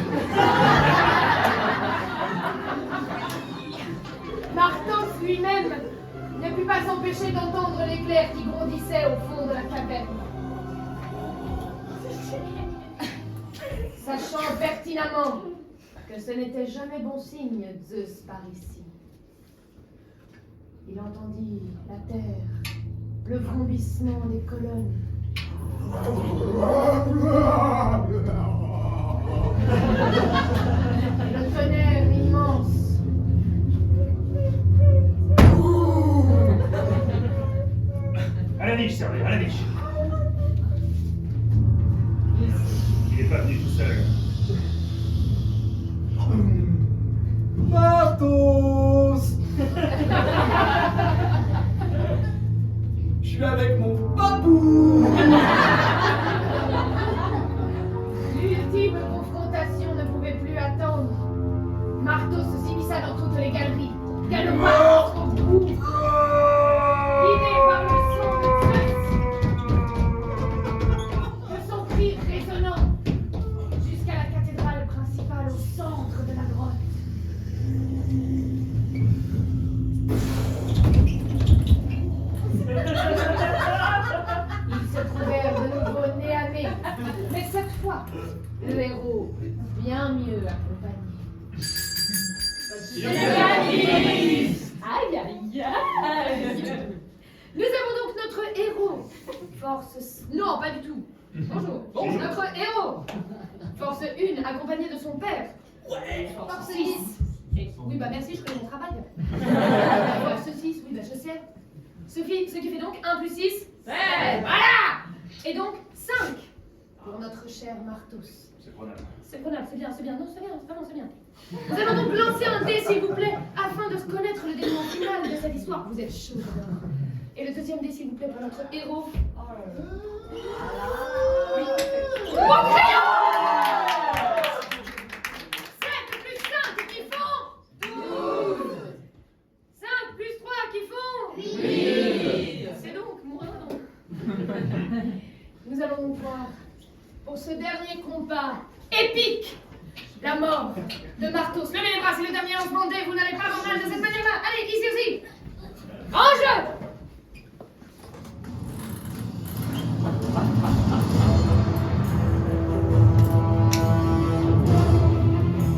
Marcos lui-même ne put pas s'empêcher d'entendre l'éclair qui grandissait au fond de la caverne. Sachant pertinemment que ce n'était jamais bon signe, Zeus par ici. Il entendit la terre, le vrombissement des colonnes. Le tonnerre immense. À la niche, Servet, à la niche. Il n'est pas venu tout seul. Martos. Je suis avec mon babou. L'ultime confrontation ne pouvait plus attendre. Martos s'immisça dans toutes les galeries, galopant jusqu'au bout. Guidé par le son de son cri résonnant, jusqu'à la cathédrale principale au centre de la grotte. Ils se trouvèrent de nouveau nez à nez, mais cette fois, le héros bien mieux accompagné. Aïe, aïe, aïe. Nous avons donc notre héros. Force... Non, pas du tout. Bonjour. Notre héros. Force 1, accompagné de son père. Ouais. Force 6. Oui, bah merci, je connais mon travail. Force 6, oui, bah je sais. Ce qui fait donc 1 plus 6, 7. Voilà. Et donc 5 pour notre cher Martos. C'est prenable. C'est prenable, c'est bien, c'est bien. Non, c'est bien, vraiment, c'est bien. Nous allons donc lancer un dé, s'il vous plaît, afin de connaître le dénouement final de cette histoire. Vous êtes chaud, j'adore. Et le deuxième dé, s'il vous plaît, pour notre héros. Oui. Mon crayon 7 plus 5 qui font 12. 5 plus 3 qui font 8. C'est donc mon renom. Nous allons donc voir pour ce dernier combat épique. La mort de Martos. Levez les bras, c'est le dernier lancement de dés. Vous n'allez pas avoir mal de cette manière-là. Allez, ici aussi. En jeu.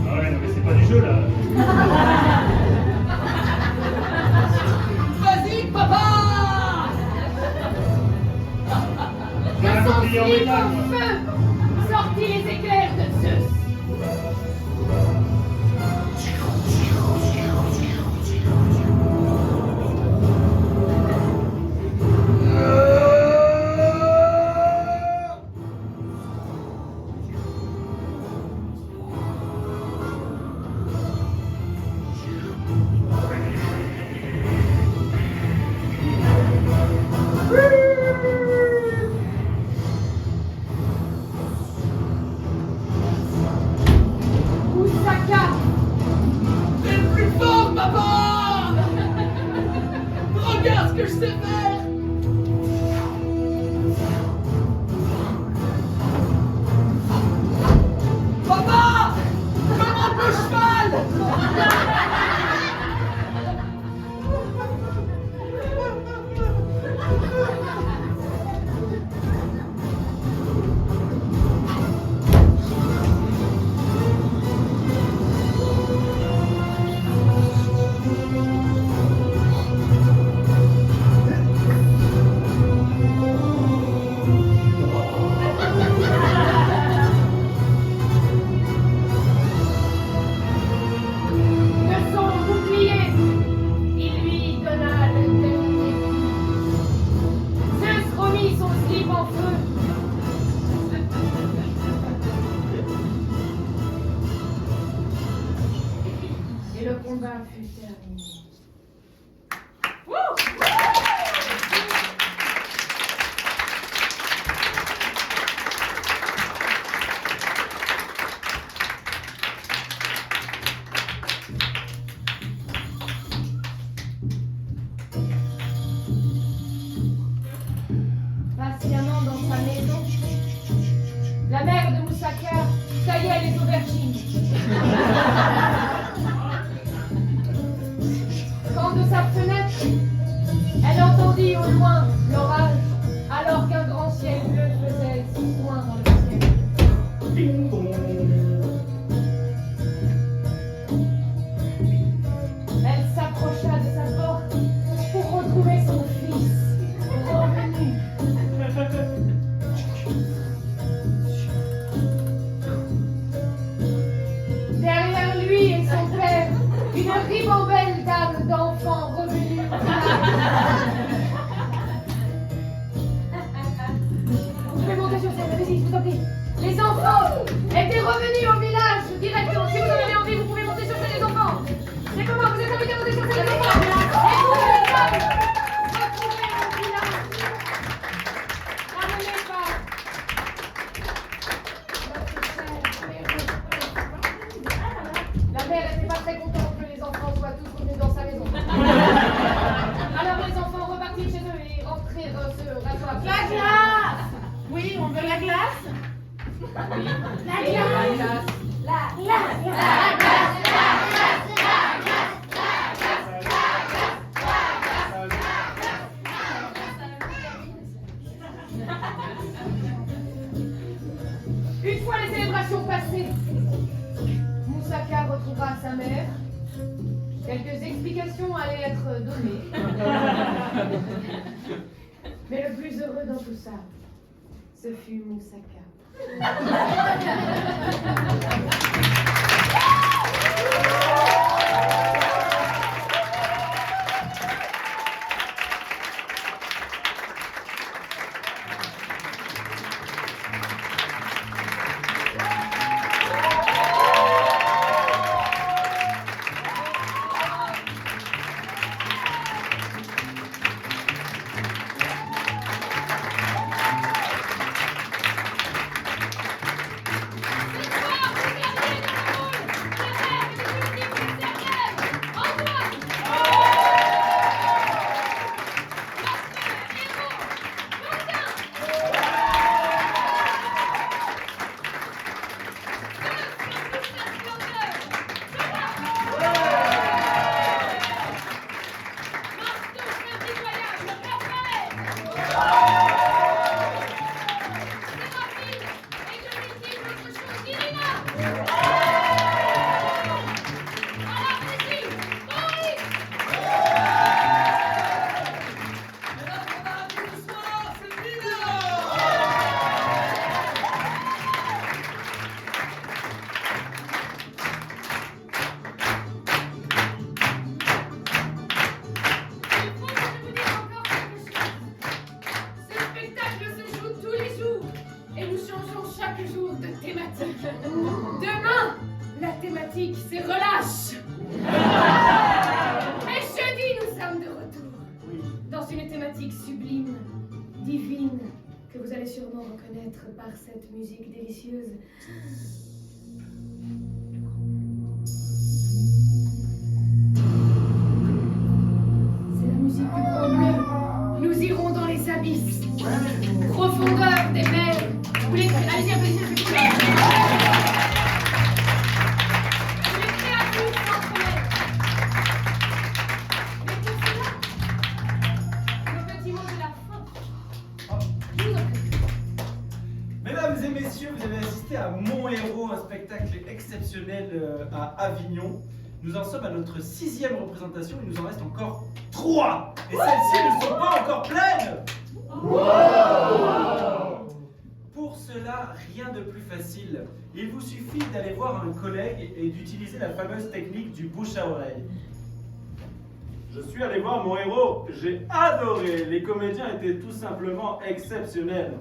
Ah ouais, non mais c'est pas du jeu là. Vas-y, papa! Que un son bouclier en slip métal, au moi. feu. Sortis les éclairs de Zeus. Moussaka. T'es le plus fort, papa! Regarde ce que je sais faire! Papa! Comment le cheval? De son bouclier, il lui donna le dernier coup. Zeus remit son slip en feu. Et le combat fut terminé. Patiemment dans sa maison, la mère de Moussaka taillait les aubergines. Quand de sa fenêtre, elle entendit au loin l'orage, alors qu'un grand ciel bleu faisait son coin dans le ciel. Ding dong. Elle s'approcha de sa porte pour retrouver son fils revenu. Derrière lui et son père, une ribambelle d'âmes d'enfants revenus. Vous pouvez monter sur scène, allez-y, je vous en prie. Les enfants étaient revenus au village directement. Si vous en avez envie, vous pouvez monter sur scène, les enfants. C'est comment vous êtes invités à monter sur scène, les enfants. Et vous, les femmes, retrouvez au village. Ramenez pas. La mère n'était pas très contente que les enfants soient tous revenus dans sa maison. Alors les enfants repartirent chez eux et rentrèrent se rasseoir. La glace! Oui, on veut la glace? La glace. La glace! Une fois les célébrations passées, Moussaka retrouva sa mère. Quelques explications allaient être données. Mais le plus heureux dans tout ça, ce fut Moussaka. Cette fois, thématique. Demain, la thématique, c'est relâche. Et jeudi, nous sommes de retour. Dans une thématique sublime, divine, que vous allez sûrement reconnaître par cette musique délicieuse. C'est la musique du grand bleu. Nous irons dans les abysses, profondeur des mers. Vous les allez-y, allez-y, allez-y. Vous les créatures sans promesse. Mais pour cela, le petit mot de la fin. Je vous en prie. Mesdames et messieurs, vous avez assisté à Mon Héros, un spectacle exceptionnel à Avignon. Nous en sommes à notre 6e représentation, il nous en reste encore 3. Et celles-ci ne sont pas encore pleines. Pour cela, rien de plus facile. Il vous suffit d'aller voir un collègue et d'utiliser la fameuse technique du bouche à oreille. Je suis allé voir Mon Héros. J'ai adoré. Les comédiens étaient tout simplement exceptionnels.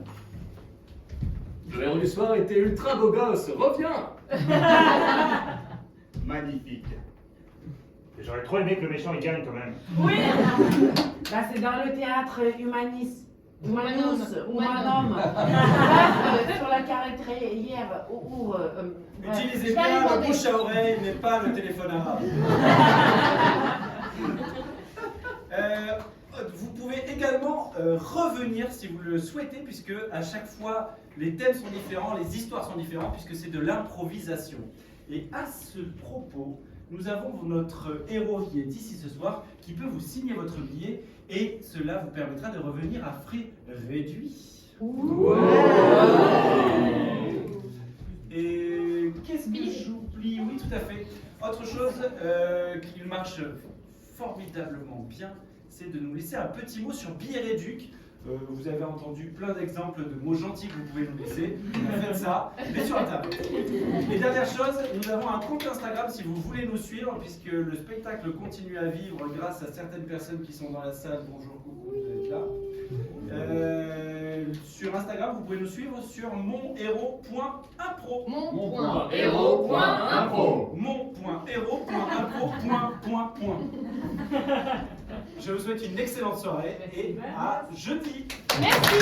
Le héros du soir était ultra beau gosse, reviens. Magnifique. Et j'aurais trop aimé que le méchant y gagne quand même. Oui. Bah, c'est dans le théâtre Humanus, Humanum. Sur la carretterie hier, Utilisez bien la bouche à oreille, mais pas le téléphone arabe. Vous pouvez également revenir si vous le souhaitez, puisque à chaque fois les thèmes sont différents, les histoires sont différentes, puisque c'est de l'improvisation. Et à ce propos, nous avons notre héros qui est ici ce soir, qui peut vous signer votre billet, et cela vous permettra de revenir à frais réduits. Et qu'est-ce que j'oublie? Oui, tout à fait. Autre chose qui marche formidablement bien, c'est de nous laisser un petit mot sur Billet Réduc. Vous avez entendu plein d'exemples de mots gentils que vous pouvez nous laisser. Faites ça, mettez sur la table. Et dernière chose, nous avons un compte Instagram si vous voulez nous suivre, puisque le spectacle continue à vivre grâce à certaines personnes qui sont dans la salle. Bonjour, coucou, vous êtes là. Sur Instagram, vous pouvez nous suivre sur monhéros.impro. Mon.héros.impro. Mon.héros.impro. Je vous souhaite une excellente soirée et à jeudi. Merci.